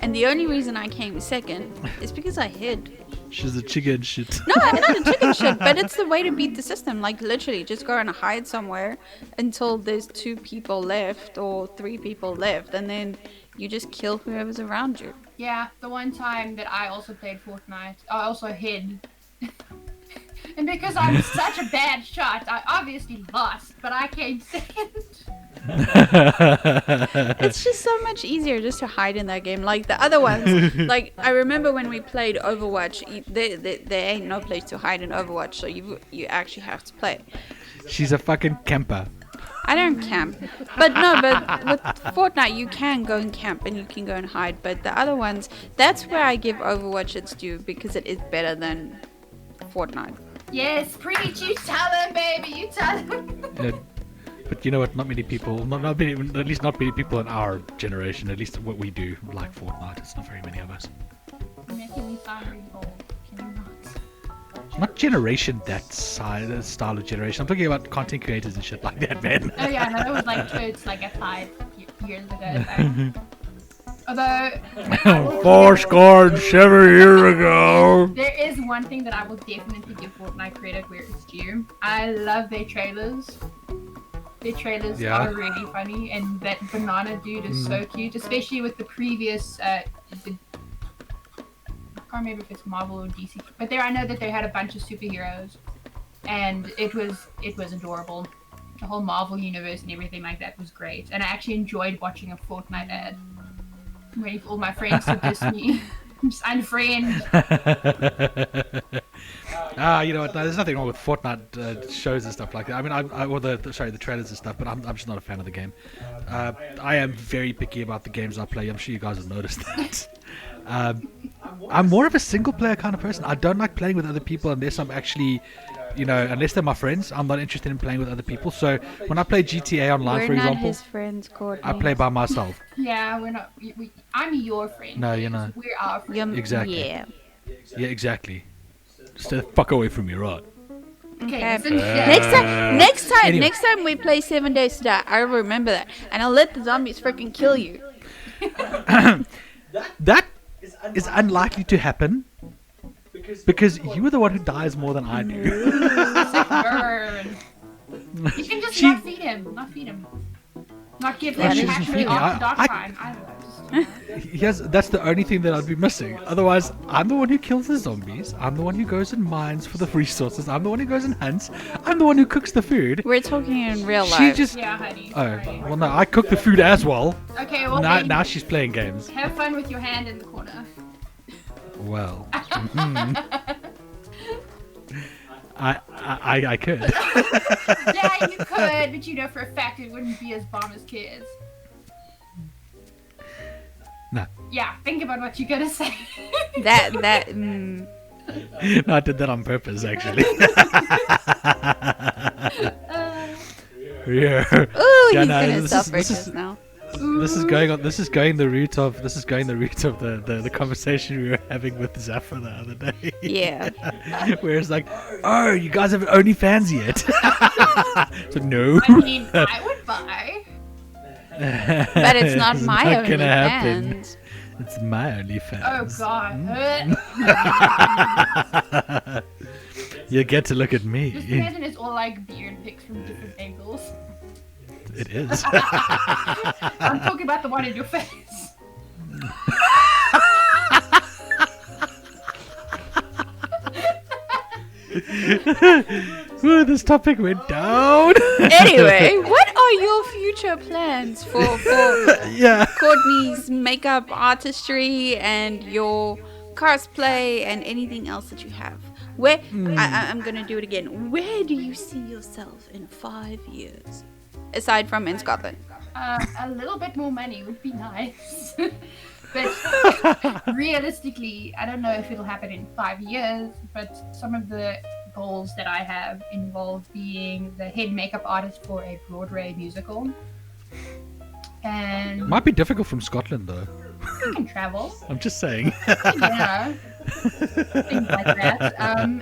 And the only reason I came second is because I hid. She's a chicken shit. No, I'm not a chicken shit, but it's the way to beat the system. Like, literally, just go and hide somewhere until there's 2 people left or 3 people left, and then you just kill whoever's around you. Yeah, the one time that I also played Fortnite, I also hid. And because I'm such a bad shot, I obviously lost, but I came second. It's just so much easier just to hide in that game. Like the other ones, like I remember when we played Overwatch, there ain't no place to hide in Overwatch, so you actually have to play. She's a fucking camper. I don't camp, but with Fortnite you can go and camp and you can go and hide. But the other ones, that's where I give Overwatch its due because it is better than Fortnite. Yes, preach, you tell them, baby, you tell them. Yeah, but you know what? Not many people, not many, at least not many people in our generation, at least what we do, like Fortnite. It's not very many of us. You're making me sound really old. Can you not? Not generation that style of generation. I'm talking about content creators and shit like that, man. Oh yeah, no, that was like toads like at 5 years ago. Although, 7 years ago. there is one thing that I will definitely give Fortnite credit where it's due. I love their trailers. Their trailers are really funny, and that banana dude is so cute, especially with the previous. I can't remember if it's Marvel or DC, but I know that they had a bunch of superheroes, and it was adorable. The whole Marvel universe and everything like that was great, and I actually enjoyed watching a Fortnite ad. I'm waiting for all my friends to diss me. Just unfriend. You know what? No, there's nothing wrong with Fortnite shows and stuff like that. I mean, the trailers and stuff, but I'm just not a fan of the game. I am very picky about the games I play. I'm sure you guys have noticed that. I'm more of a single player kind of person. I don't like playing with other people unless I'm actually, unless they're my friends. I'm not interested in playing with other people. So when I play GTA Online, for example, his friends, Courtney. I play by myself. Yeah, we're not. I'm your friend. No, you're not. We're our friends. Exactly. Yeah. Yeah, exactly. Stay the fuck away from me, right? Okay. Okay. Anyway. Next time we play 7 Days to Die, I'll remember that, and I'll let the zombies freaking kill you. That is unlikely to happen because you are the one who dies more than I do. Burn. You can just not feed him. Not feed him. Not give him she doesn't actually feed me. after dark I- time. That's the only thing that I'd be missing. Otherwise, I'm the one who kills the zombies. I'm the one who goes and mines for the resources. I'm the one who goes and hunts. I'm the one who cooks the food. We're talking in real life. She just... Yeah, honey. Oh, Sorry. well, no, I cook the food as well. Okay, well Now she's playing games. have fun with your hand in the corner. Well, I could. Yeah, you could, but you know for a fact it wouldn't be as bomb as kids. No. Yeah, think about what you're gonna say. No, No, I did that on purpose, actually. Yeah. Ooh, Yeah, he's no, gonna this suffer is- just now. This is going the route of the conversation we were having with Zafra the other day. Yeah. Where it's like, oh, you guys haven't OnlyFans yet. So no. I mean, I would buy. But it's not It's my not gonna happen. OnlyFans. It's my Oh OnlyFans. god. You get to look at Just me. imagine it's all like beard pics from different angles. It is. I'm talking about the one in your face. Ooh, this topic went down. Anyway, what are your future plans for Yeah. Courtney's makeup artistry and your cosplay and anything else that you have? Where I'm gonna do it again. Where do you see yourself in 5 years, aside from in Scotland? A little bit more money would be nice. But realistically, I don't know if it'll happen in 5 years, but some of the goals that I have involve being the head makeup artist for a Broadway musical. And Might be difficult from Scotland though. you can travel, I'm just saying. things like that.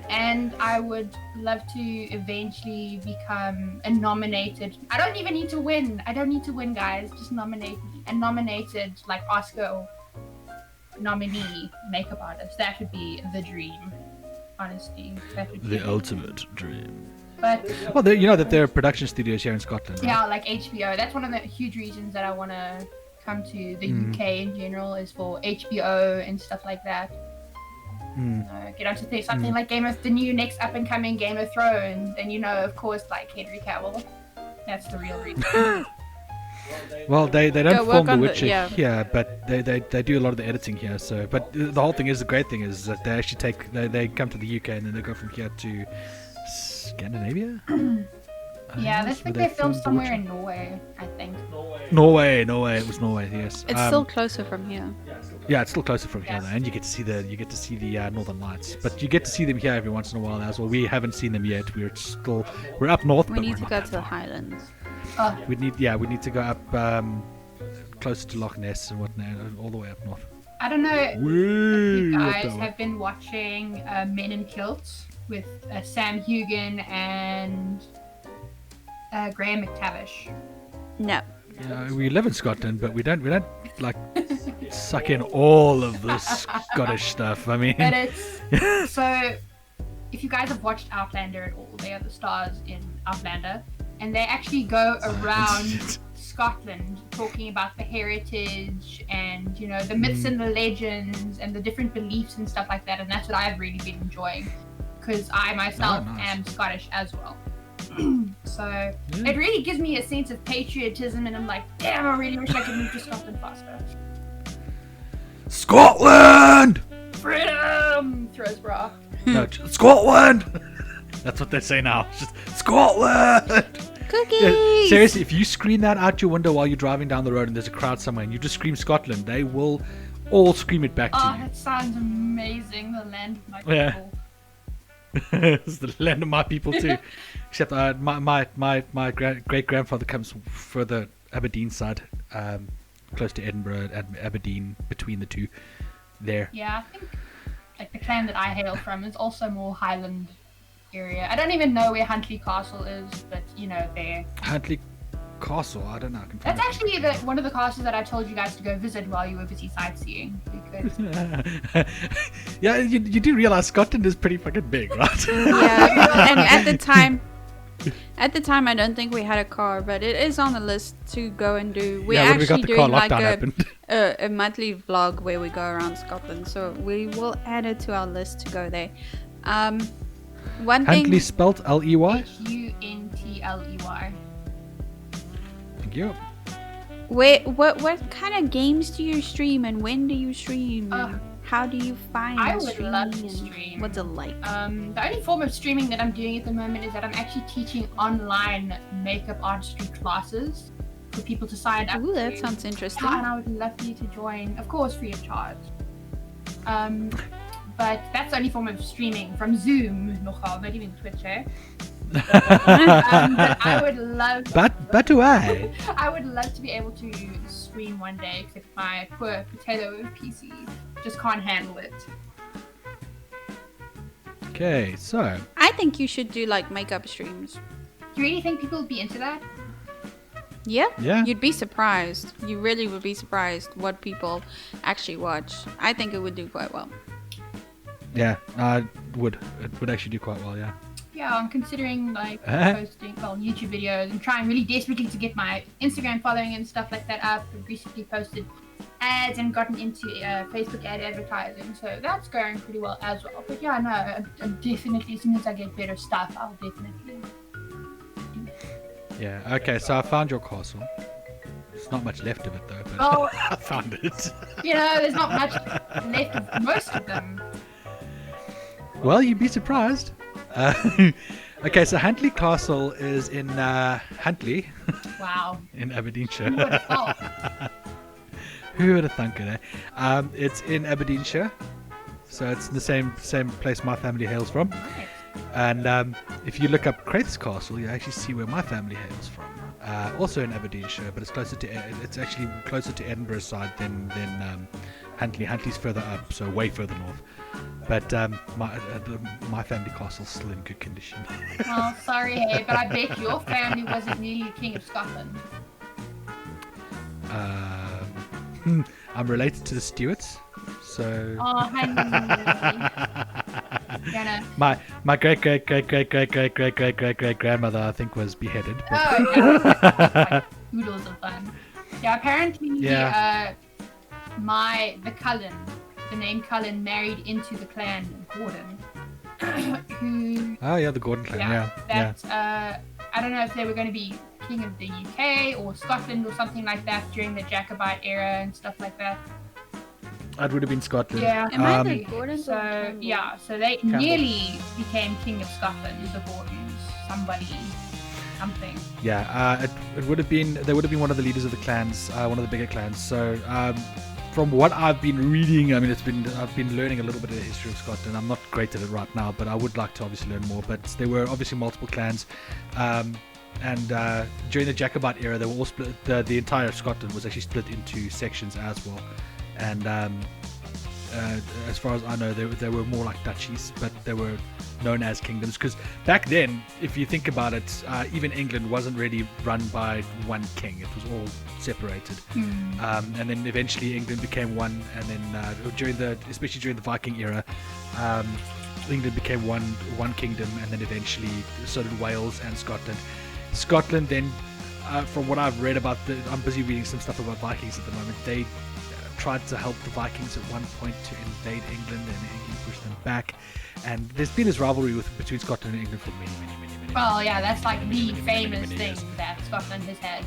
And I would love to eventually become a nominated. I don't even need to win. I don't need to win, guys. Just nominate me. A nominated, like Oscar nominee makeup artist. That would be the dream. Honestly, that would be The ultimate dream. But Well, you know that there are production studios here in Scotland. Right? yeah, like HBO. That's one of the huge reasons that I want to come to the UK in general, is for HBO and stuff like that. Get onto something like the new next up and coming Game of Thrones, and of course, like Henry Cavill. That's the real reason. Well, they don't Go film work The on Witcher here, but they do a lot of the editing here. So, but the whole thing is, the great thing is that they actually they come to the UK and then they go from here to Scandinavia. Yeah, I think they filmed somewhere in Norway, I think. Norway. It was Norway. Yes. It's still closer from here. Yeah, it's still closer from here, Yes. though, and you get to see the Northern Lights. But you get to see them here every once in a while as well. We haven't seen them yet. We're up north. We but need we're to not go that to the far. Highlands. We need to go up closer to Loch Ness and whatnot, all the way up north. I don't know if Way you up guys that way. have been watching Men in Kilts with Sam Hugan and Graham McTavish. No. We live in Scotland, but we don't like suck in all of the Scottish stuff. I mean, But it's so. If you guys have watched Outlander at all, they are the stars in Outlander, and they actually go around Scotland talking about the heritage and the myths and the legends and the different beliefs and stuff like that. And that's what I've really been enjoying, because I myself am Scottish as well. So it really gives me a sense of patriotism, and I'm like, damn, I really wish I could move to Scotland faster. Scotland! Freedom! Throws bra. No, Scotland! That's what they say now. It's just Scotland! Cookies! Yeah, seriously, if you scream that out your window while you're driving down the road and there's a crowd somewhere and you just scream Scotland, they will all scream it back to Oh, you. that sounds amazing. The land of my people. Yeah. It's the land of my people too. Except my great grandfather comes further Aberdeen side, close to Edinburgh and Aberdeen, between the two. There. Yeah, I think like the clan that I hail from is also more Highland area. I don't even know where Huntly Castle is, but there. Huntly Castle. I don't know. I can find That's actually one of the castles that I told you guys to go visit while you were busy sightseeing. Because yeah, you do realize Scotland is pretty fucking big, right? Yeah, and at the time I don't think we had a car, but it is on the list to go and do. We're when we got actually the car, doing like lockdown happened. a monthly vlog where we go around Scotland, so we will add it to our list to go there. One thing. Huntly spelt Ley. Huntley. Thank you. What kind of games do you stream, and when do you stream? How do you find I would streaming, love to and stream. what's it like? The only form of streaming that I'm doing at the moment is that I'm actually teaching online makeup artistry classes for people to sign up. Ooh, that to. sounds interesting. Yeah, and I would love for you to join, of course, free of charge. But that's the only form of streaming from Zoom, nogal, not even Twitch, eh? But I would love. But do I? I would love to be able to stream one day, except my poor potato PC just can't handle it. Okay, so I think you should do like makeup streams. Do you really think people would be into that? Yeah? Yeah. You'd be surprised. You really would be surprised what people actually watch. I think it would do quite well. yeah, it would actually do quite well. Yeah. Yeah, I'm considering like posting YouTube videos and trying really desperately to get my Instagram following and stuff like that up. I've recently posted ads and gotten into Facebook ad advertising, so that's going pretty well as well. But yeah, no, I'm definitely, as soon as I get better stuff, I'll definitely do it. Yeah. Okay. So I found your castle. There's not much left of it though, but Oh, I found it. you know, there's not much left of most of them. Well, you'd be surprised. Okay, so Huntly Castle is in Huntly, Wow. in Aberdeenshire. Who would have thought? Who would have thunk it? It's in Aberdeenshire, so it's in the same place my family hails from. Nice. And if you look up Craith's Castle, you actually see where my family hails from. Also in Aberdeenshire, but it's actually closer to Edinburgh side than Huntly. Huntly's further up, so way further north. But my family castle's still in good condition. Well, sorry, hey, but I bet your family wasn't nearly King of Scotland. I'm related to the Stuarts, so. Oh, honey. Gonna... My great grandmother, I think, was beheaded. But... Oh, yeah. Like oodles of fun. Yeah, apparently, Yeah. the name Cullen married into the clan Gordon. Who, Oh yeah, the Gordon clan. Yeah. I don't know if they were going to be king of the UK or Scotland or something like that during the Jacobite era and stuff like that. It would have been Scotland. Yeah. Am I the Gordons or So Campbell? yeah, so they Campbell. nearly became king of Scotland. The Gordons, something. Yeah, it would have been. They would have been one of the leaders of the clans, one of the bigger clans. So, from what I've been reading, I mean, I've been learning a little bit of the history of Scotland. I'm not great at it right now, but I would like to obviously learn more. But there were obviously multiple clans, and during the Jacobite era, they were all split. The entire Scotland was actually split into sections as well, and as far as I know, they were more like duchies, but they were known as kingdoms, because back then, if you think about it, even England wasn't really run by one king. It was all separated. And then eventually England became one, and then especially during the Viking era, England became one kingdom, and then eventually so did Wales and Scotland then, from what I've read about, I'm busy reading some stuff about Vikings at the moment. They tried to help the Vikings at one point to invade England, and England pushed them back. And there's been this rivalry between Scotland and England for many Well, yeah, that's like the famous many thing years. that Scotland has had.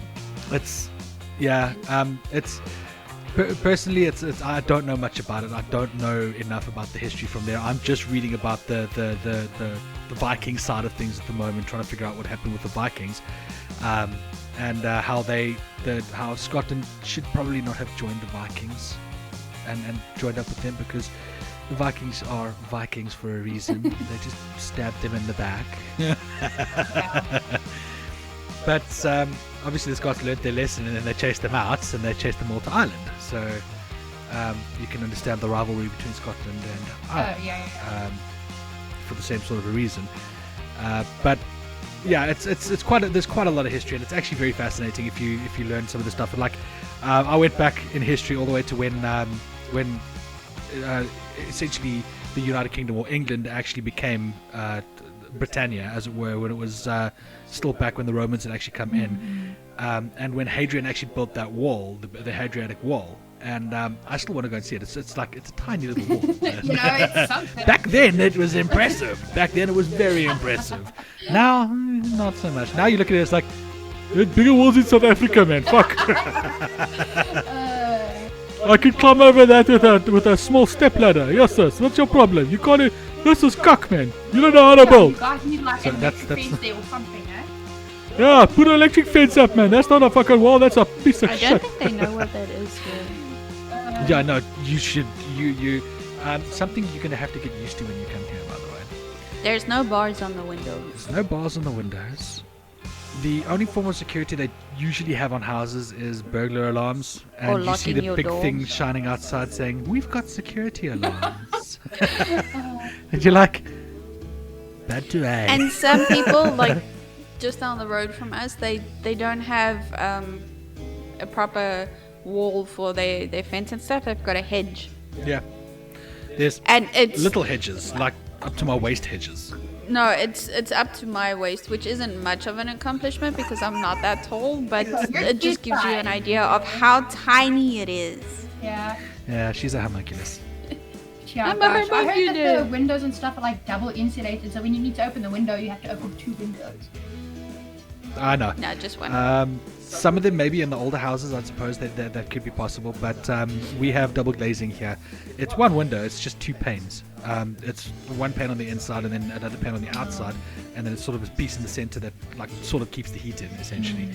Personally, I don't know much about it. I don't know enough about the history from there. I'm just reading about the Viking side of things at the moment, trying to figure out what happened with the Vikings, and how Scotland should probably not have joined the Vikings and joined up with them, because the Vikings are Vikings for a reason. They just stabbed them in the back. But obviously the Scots learned their lesson, and then they chased them out, and they chased them all to Ireland. So you can understand the rivalry between Scotland and Ireland, for the same sort of a reason. But yeah, it's quite there's quite a lot of history, and it's actually very fascinating if you learn some of the stuff. And like I went back in history all the way to when essentially the United Kingdom, or England, actually became Britannia, as it were, when it was still back when the Romans had actually come in, and when Hadrian actually built that wall, the Hadrianic Wall. And I still want to go and see it. It's a tiny little wall. You know, it's something. Back then it was impressive. Back then it was very impressive. Now, not so much. Now you look at it, it's like, there's bigger walls in South Africa, man. Fuck. I could climb over that with a small step ladder. Yes, sir. What's your problem? You can't. This is cock, man. You don't know how to You build. guys need like So an that's- electric fence there or something, eh? Yeah, put an electric fence up, man. That's not a fucking wall. That's a piece of I shit. don't think they know what that is here. Yeah, no, you should. Something you're gonna have to get used to when you come here, by the way. There's no bars on the windows. There's no bars on the windows. The only form of security they usually have on houses is burglar alarms, Or and you see locking the your big thing doors. shining outside saying, "We've got security alarms," and you're like, "Bad to A." And some people, like just down the road from us, they don't have a proper wall for their fence and stuff. They've got a hedge, Yeah, there's and it's little hedges, like up to my waist hedges. No, it's up to my waist, which isn't much of an accomplishment because I'm not that tall, but it just gives you an idea of how tiny it is. Yeah. Yeah, she's a homunculus. Yeah, I'm a gosh. I heard that homunculus. the windows and stuff are like double insulated, so when you need to open the window, you have to open 2 windows. I know. No, just one. Some of them maybe in the older houses, I suppose that could be possible. But we have double glazing here. It's one window. It's just 2 panes. It's one pane on the inside and then another pane on the outside, and then it's sort of a piece in the center that like sort of keeps the heat in essentially.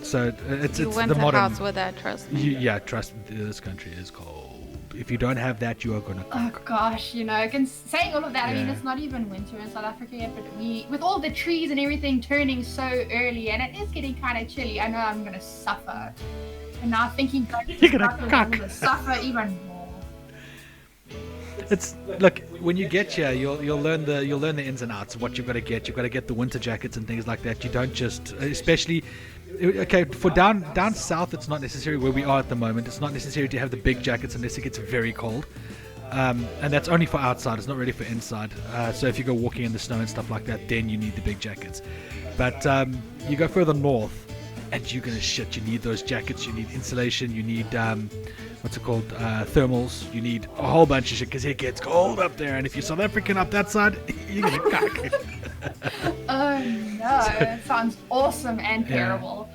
So it's You went the to modern. house with that, trust me. Yeah, trust me, this country is cold. If you don't have that, you are gonna. Oh gosh, you know, saying all of that, I mean, Yeah. it's not even winter in South Africa yet, but with all the trees and everything turning so early, and it is getting kind of chilly, I know I'm gonna suffer. And now thinking back to You're gonna Scotland, cuck. I'm gonna suffer even more. It's look when you get here, you'll learn the ins and outs of what you've got to get. You've got to get the winter jackets and things like that. You don't just, especially, okay, for down south, it's not necessary where we are at the moment. It's not necessary to have the big jackets unless it gets very cold, and that's only for outside. It's not really for inside. So if you go walking in the snow and stuff like that, then you need the big jackets. But you go further north, and you're gonna shit. You need those jackets. You need insulation. You need what's it called? Thermals. You need a whole bunch of shit because it gets cold up there. And if you're South African up that side, you're gonna cock. Oh no, it sounds awesome and Yeah. terrible.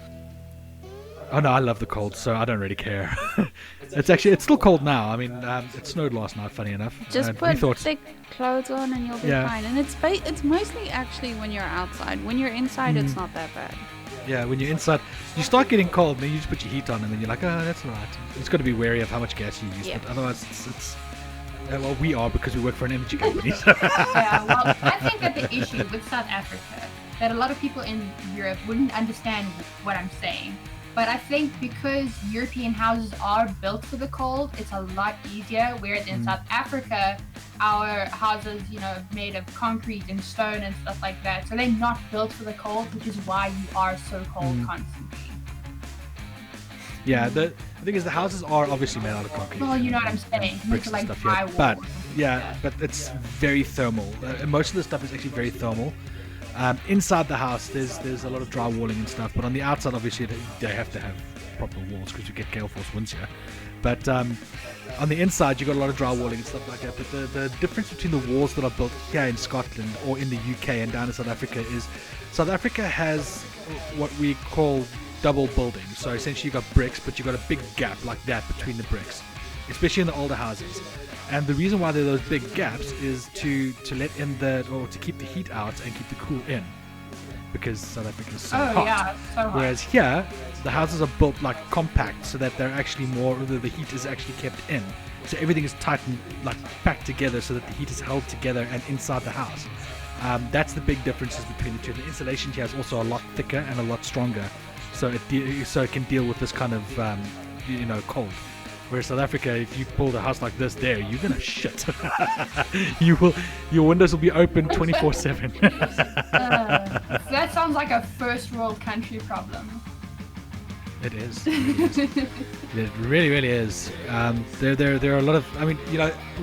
Oh no, I love the cold, so I don't really care. It's still cold now. I mean, it snowed last night. Funny enough. Just we put thought, thick clothes on and you'll be Yeah. fine. And it's mostly actually when you're outside. When you're inside, it's not that bad. yeah, when you're inside, you start getting cold, and then you just put your heat on, and then you're like, oh, that's all right. You just got to be wary of how much gas you use. Yeah. But otherwise, it's well, we are because we work for an energy company. So. Yeah, well, I think that the issue with South Africa, that a lot of people in Europe wouldn't understand what I'm saying. But I think because European houses are built for the cold, it's a lot easier. Whereas in South Africa, our houses, you know, made of concrete and stone and stuff like that. So they're not built for the cold, which is why you are so cold constantly. Yeah, the thing is, the houses are obviously made out of concrete. Well, you know what I'm and saying. bricks It's and like stuff, yeah. drywall. But yeah, but it's very thermal. Most of the stuff is actually very thermal. Inside the house, there's a lot of drywalling and stuff, but on the outside, obviously, they have to have proper walls because you get gale force winds here. But on the inside, you got a lot of drywalling and stuff like that. But the difference between the walls that are built here in Scotland or in the UK and down in South Africa is South Africa has what we call double buildings. So essentially, you got bricks, but you got a big gap like that between the bricks, especially in the older houses. And the reason why there are those big gaps is to let in to keep the heat out and keep the cool in, because South Africa is so Oh, hot. yeah, it's so hot. Whereas here, the houses are built like compact, so that they're actually the heat is actually kept in. So everything is tightened, like packed together, so that the heat is held together and inside the house. That's the big differences between the two. The insulation here is also a lot thicker and a lot stronger, so it can deal with this kind of cold. Whereas South Africa, if you build a house like this there, you're gonna shit. Your windows will be open 24/7. That sounds like a first world country problem. It is. It really, really is. There are a lot of. I mean,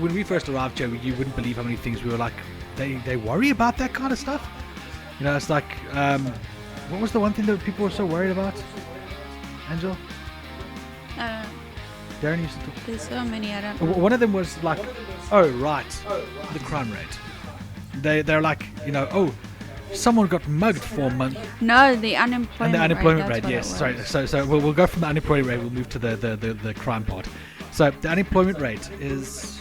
when we first arrived here, you wouldn't believe how many things we were like. They worry about that kind of stuff. It's like, what was the one thing that people were so worried about? Angel? Darren used to talk. There's so many, I don't know. One of them was like, oh right, the crime rate. They're like, someone got mugged for a month. No, the unemployment rate. And the unemployment that's rate, what yes. it was. Sorry. So we'll go from the unemployment rate. We'll move to the crime part. So the unemployment rate is,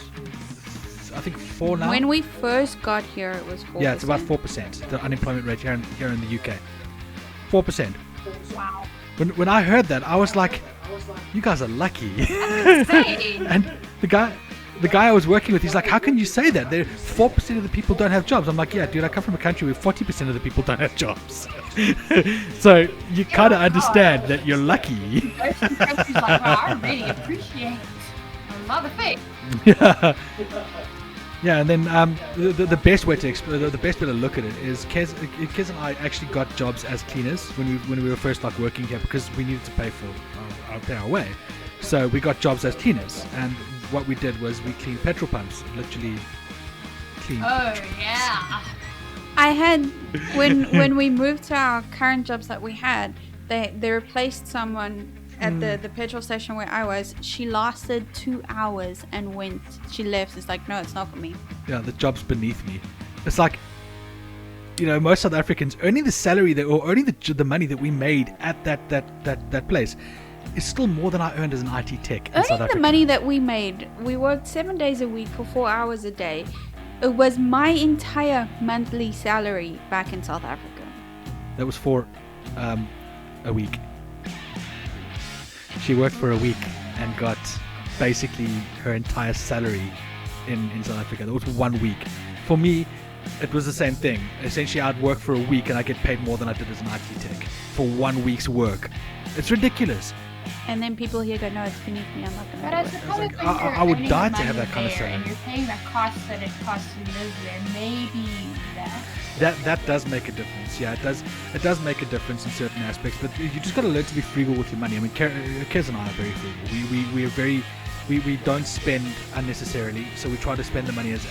I think, 4 now. When we first got here, it was 4%. Yeah, it's about 4%. The unemployment rate here in the UK, 4%. Wow. When I heard that, I was like, you guys are lucky. Insane. And the guy I was working with, he's like, how can you say that? 4% of the people don't have jobs. I'm like, yeah, dude, I come from a country where 40% of the people don't have jobs. So you kind of understand that you're lucky. Most countries like, wow, I really appreciate a lot of things. Yeah, and then the best way to look at it is Kez and I actually got jobs as cleaners when we were first like working here, because we needed to pay our way. So we got jobs as cleaners, and what we did was we cleaned petrol pumps, literally cleaned. Oh, yeah. I had when we moved to our current jobs that we had, they replaced someone at the petrol station where I was. She lasted 2 hours and went. She left. It's like, no, it's not for me. Yeah, the job's beneath me. It's like, most South Africans earning the salary or earning the money that we made at that place is still more than I earned as an IT tech in South Earning Africa. the money that we made, we worked 7 days a week for 4 hours a day. It was my entire monthly salary back in South Africa. That was for a week. She worked for a week and got basically her entire salary in South Africa. That was 1 week. For me, it was the same thing. Essentially, I'd work for a week and I get paid more than I did as an IT tech for 1 week's work. It's ridiculous. And then people here go, no, it's beneath me. I'm not going to But do I it. suppose like, when you're I would earning die the to have money that kind of there and salary. you're paying the cost that it costs to live there, maybe That does make a difference. Yeah, it does make a difference in certain aspects. But you just got to learn to be frugal with your money. I mean, Kez and I are very frugal. We are very. We don't spend unnecessarily, so we try to spend the money as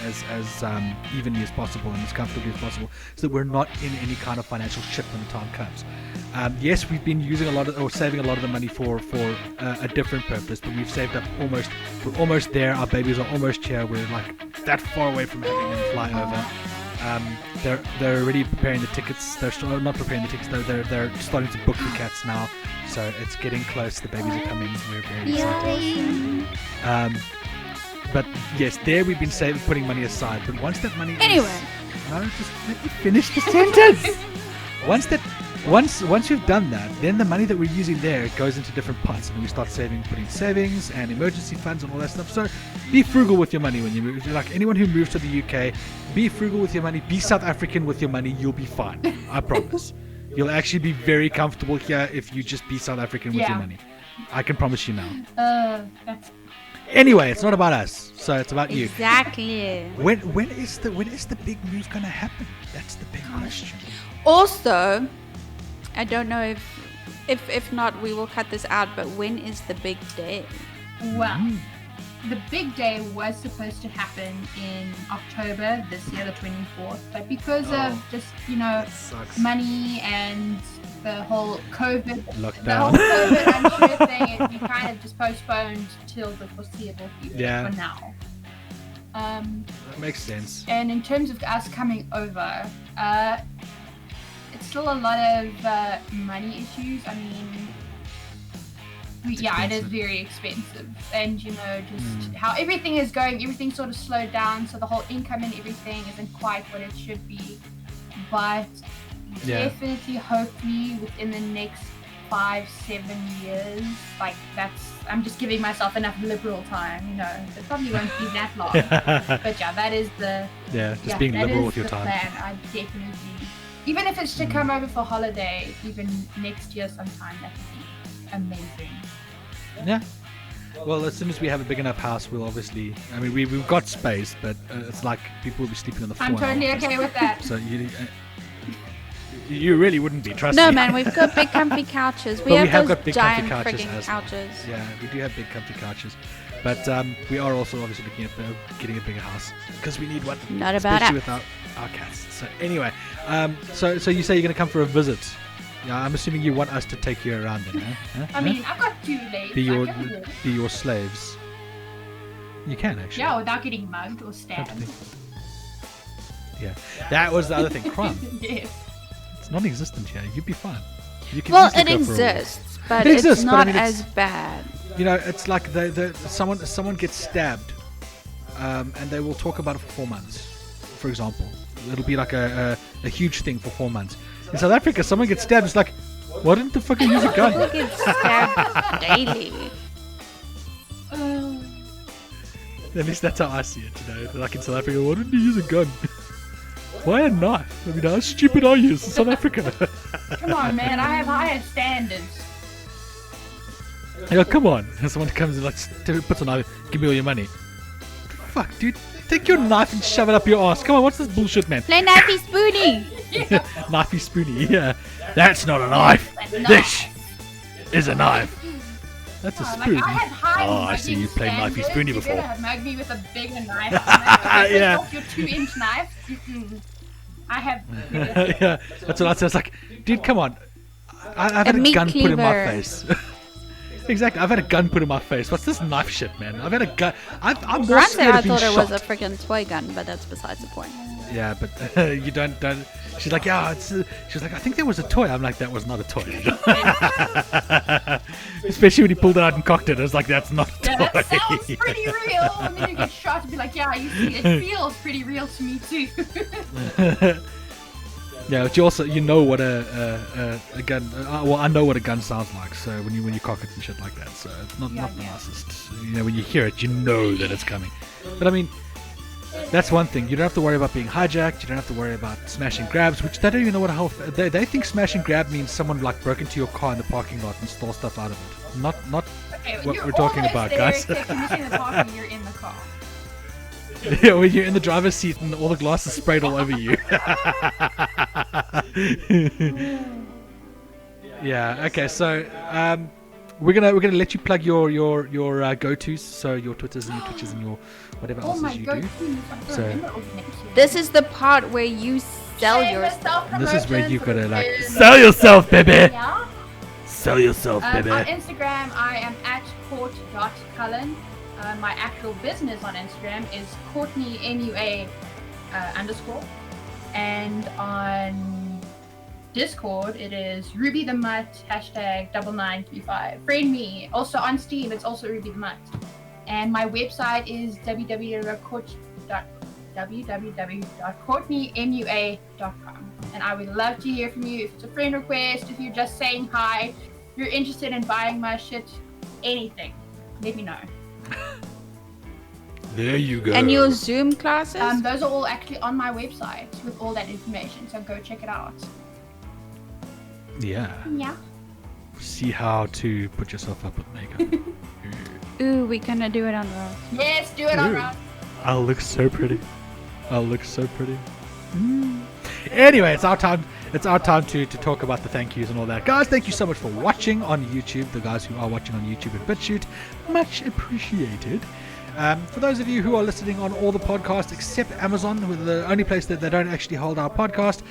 evenly as possible and as comfortably as possible, so that we're not in any kind of financial shit when the time comes. Yes, we've been using saving a lot of the money for a different purpose, but we've saved up we're almost there. Our babies are almost here. We're like that far away from having them fly over. They're already preparing the tickets. They're still not preparing the tickets. They're starting to book the cats now. So it's getting close. The babies are coming. We're very excited. But yes, there we've been putting money aside. But once that money just let me finish the sentence. Once you've done that, then the money that we're using there goes into different pots, and we start putting savings and emergency funds and all that stuff. So be frugal with your money when you move. Like anyone who moves to the UK, be frugal with your money. Be South African with your money. You'll be fine. I promise. You'll actually be very comfortable here if you just be South African with your money. I can promise you now. Anyway, it's not about us, so it's about you. Exactly. When is the big news gonna happen? That's the big question. Also, I don't know if not, we will cut this out. But when is the big day? Well, the big day was supposed to happen in October this year, the 24th, but because of just money and the whole COVID Lockdown. unsure thing, we kind of just postponed till the foreseeable future for now. That makes sense. And in terms of us coming over, it's still a lot of money issues. I mean, it is very expensive, and just how everything is going, everything sort of slowed down, so the whole income and everything isn't quite what it should be. But definitely, hopefully, within the next 5-7 years, I'm just giving myself enough liberal time. It probably won't be that long. But that is being liberal with your time. Plan. I definitely, even if it's to come over for holiday, even next year sometime, that would be amazing. Yeah. Well, as soon as we have a big enough house, we'll obviously. I mean, we've got space, but it's like people will be sleeping on the floor. I'm totally okay with that. So you really wouldn't be. Trust me. No, man, we've got big comfy couches. We have got big giant comfy couches. Yeah, we do have big comfy couches, but we are also obviously looking at getting a bigger house because we need one. Not about especially with our cats. So anyway, so you say you're going to come for a visit. Yeah, I'm assuming you want us to take you around then, huh? I mean, I've got 2 legs. Be your slaves. You can actually. Yeah, without getting mugged or stabbed. Yeah, that was the other thing. Crime. Yes. It's non-existent here. You'd be fine. You can it exists, but it's not as bad. It's like someone gets stabbed, and they will talk about it for 4 months. For example, it'll be like a huge thing for 4 months. In South Africa, someone gets stabbed. It's like, why didn't the fucking use a gun? People get stabbed daily. At least that's how I see it. Like in South Africa, why didn't you use a gun? Why a knife? I mean, how stupid are you? It's South Africa. Come on, man. I have higher standards. Come on. And someone comes and puts a knife. Give me all your money. Fuck, dude. Take your knife and shove it up your ass. Come on, what's this bullshit, man? Play knifey spoony. Knifey spoony, yeah. That's not a knife. This is a knife. That's a spoon. I see you played knifey spoony before. You're gonna mug me with a bigger knife. Yeah. Off your 2-inch knife. I have. Yeah, that's what I said. It's like, dude, come on. I've had a meat gun put in my cleaver. face. Exactly, I've had a gun put in my face. What's this knife shit, man? I've had a gun. I'm more Granted, scared I of being thought it shot. was a freaking toy gun, but that's besides the point. Yeah, but you don't. She's like, yeah, it's. She's like, I think there was a toy. I'm like, that was not a toy. Especially when he pulled it out and cocked it. I was like, that's not a Yeah, toy. that sounds pretty real. And then you get shot and be like, yeah, you see, it feels pretty real to me too. Yeah, but you know what a gun. Well, I know what a gun sounds like. So when you cock it and shit like that, so it's not the nicest. You know, when you hear it, you know that it's coming. But I mean, that's one thing. You don't have to worry about being hijacked. You don't have to worry about smash and grabs, which they don't even know what the hell. They think smash and grab means someone like broke into your car in the parking lot and stole stuff out of it. Not Okay, what you're we're talking almost about, there, guys. except you're missing the part when you're in the car. Yeah, when you're in the driver's seat and all the glass is sprayed all over you. Yeah. Okay. So we're gonna let you plug your go-tos, so your Twitters and your Twitches and your whatever Oh else my you god. do. So- This is the part where you sell your stuff. This is where you gotta like sell yourself, baby. Yeah. Sell yourself, On baby. Instagram, I am at court.cullen. My actual business on Instagram is Courtney MUA _. And on Discord, it is Ruby the Mutt #9935. Friend me. Also on Steam, it's also Ruby the Mutt. And my website is www.courtneymua.com. And I would love to hear from you if it's a friend request, if you're just saying hi, if you're interested in buying my shit, anything. Let me know. There you go. And your Zoom classes? Those are all actually on my website with all that information, so go check it out. Yeah. Yeah. See how to put yourself up with makeup. Ooh, we gonna do it on the road. Yes, do it on round. I'll look so pretty. I'll look so pretty. Anyway, it's our time. It's our time to talk about the thank yous and all that. Guys, thank you so much for watching on YouTube. The guys who are watching on YouTube and BitChute, much appreciated. For those of you who are listening on all the podcasts except Amazon, with the only place that they don't actually hold our podcast,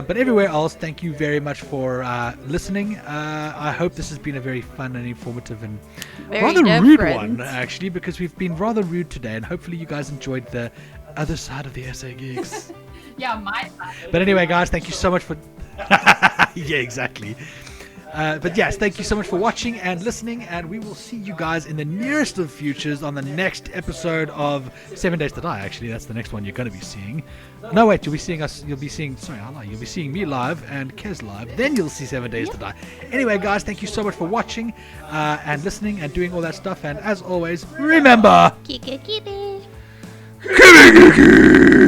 but everywhere else, thank you very much for listening. I hope this has been a very fun and informative and Very rather rude different. one, actually, because we've been rather rude today, and hopefully you guys enjoyed the other side of the SA Geeks. Yeah, my side. But anyway, guys, thank you so much for... Yeah, exactly. But yes, thank you so much for watching and listening, and we will see you guys in the nearest of futures on the next episode of 7 Days to Die. Actually, that's the next one you're going to be seeing. No, wait, you'll be seeing us. You'll be seeing. Sorry, I lied. You'll be seeing me live and Kez live. Then you'll see 7 Days to Die. Anyway, guys, thank you so much for watching and listening and doing all that stuff. And as always, remember. Keep it. Kiki!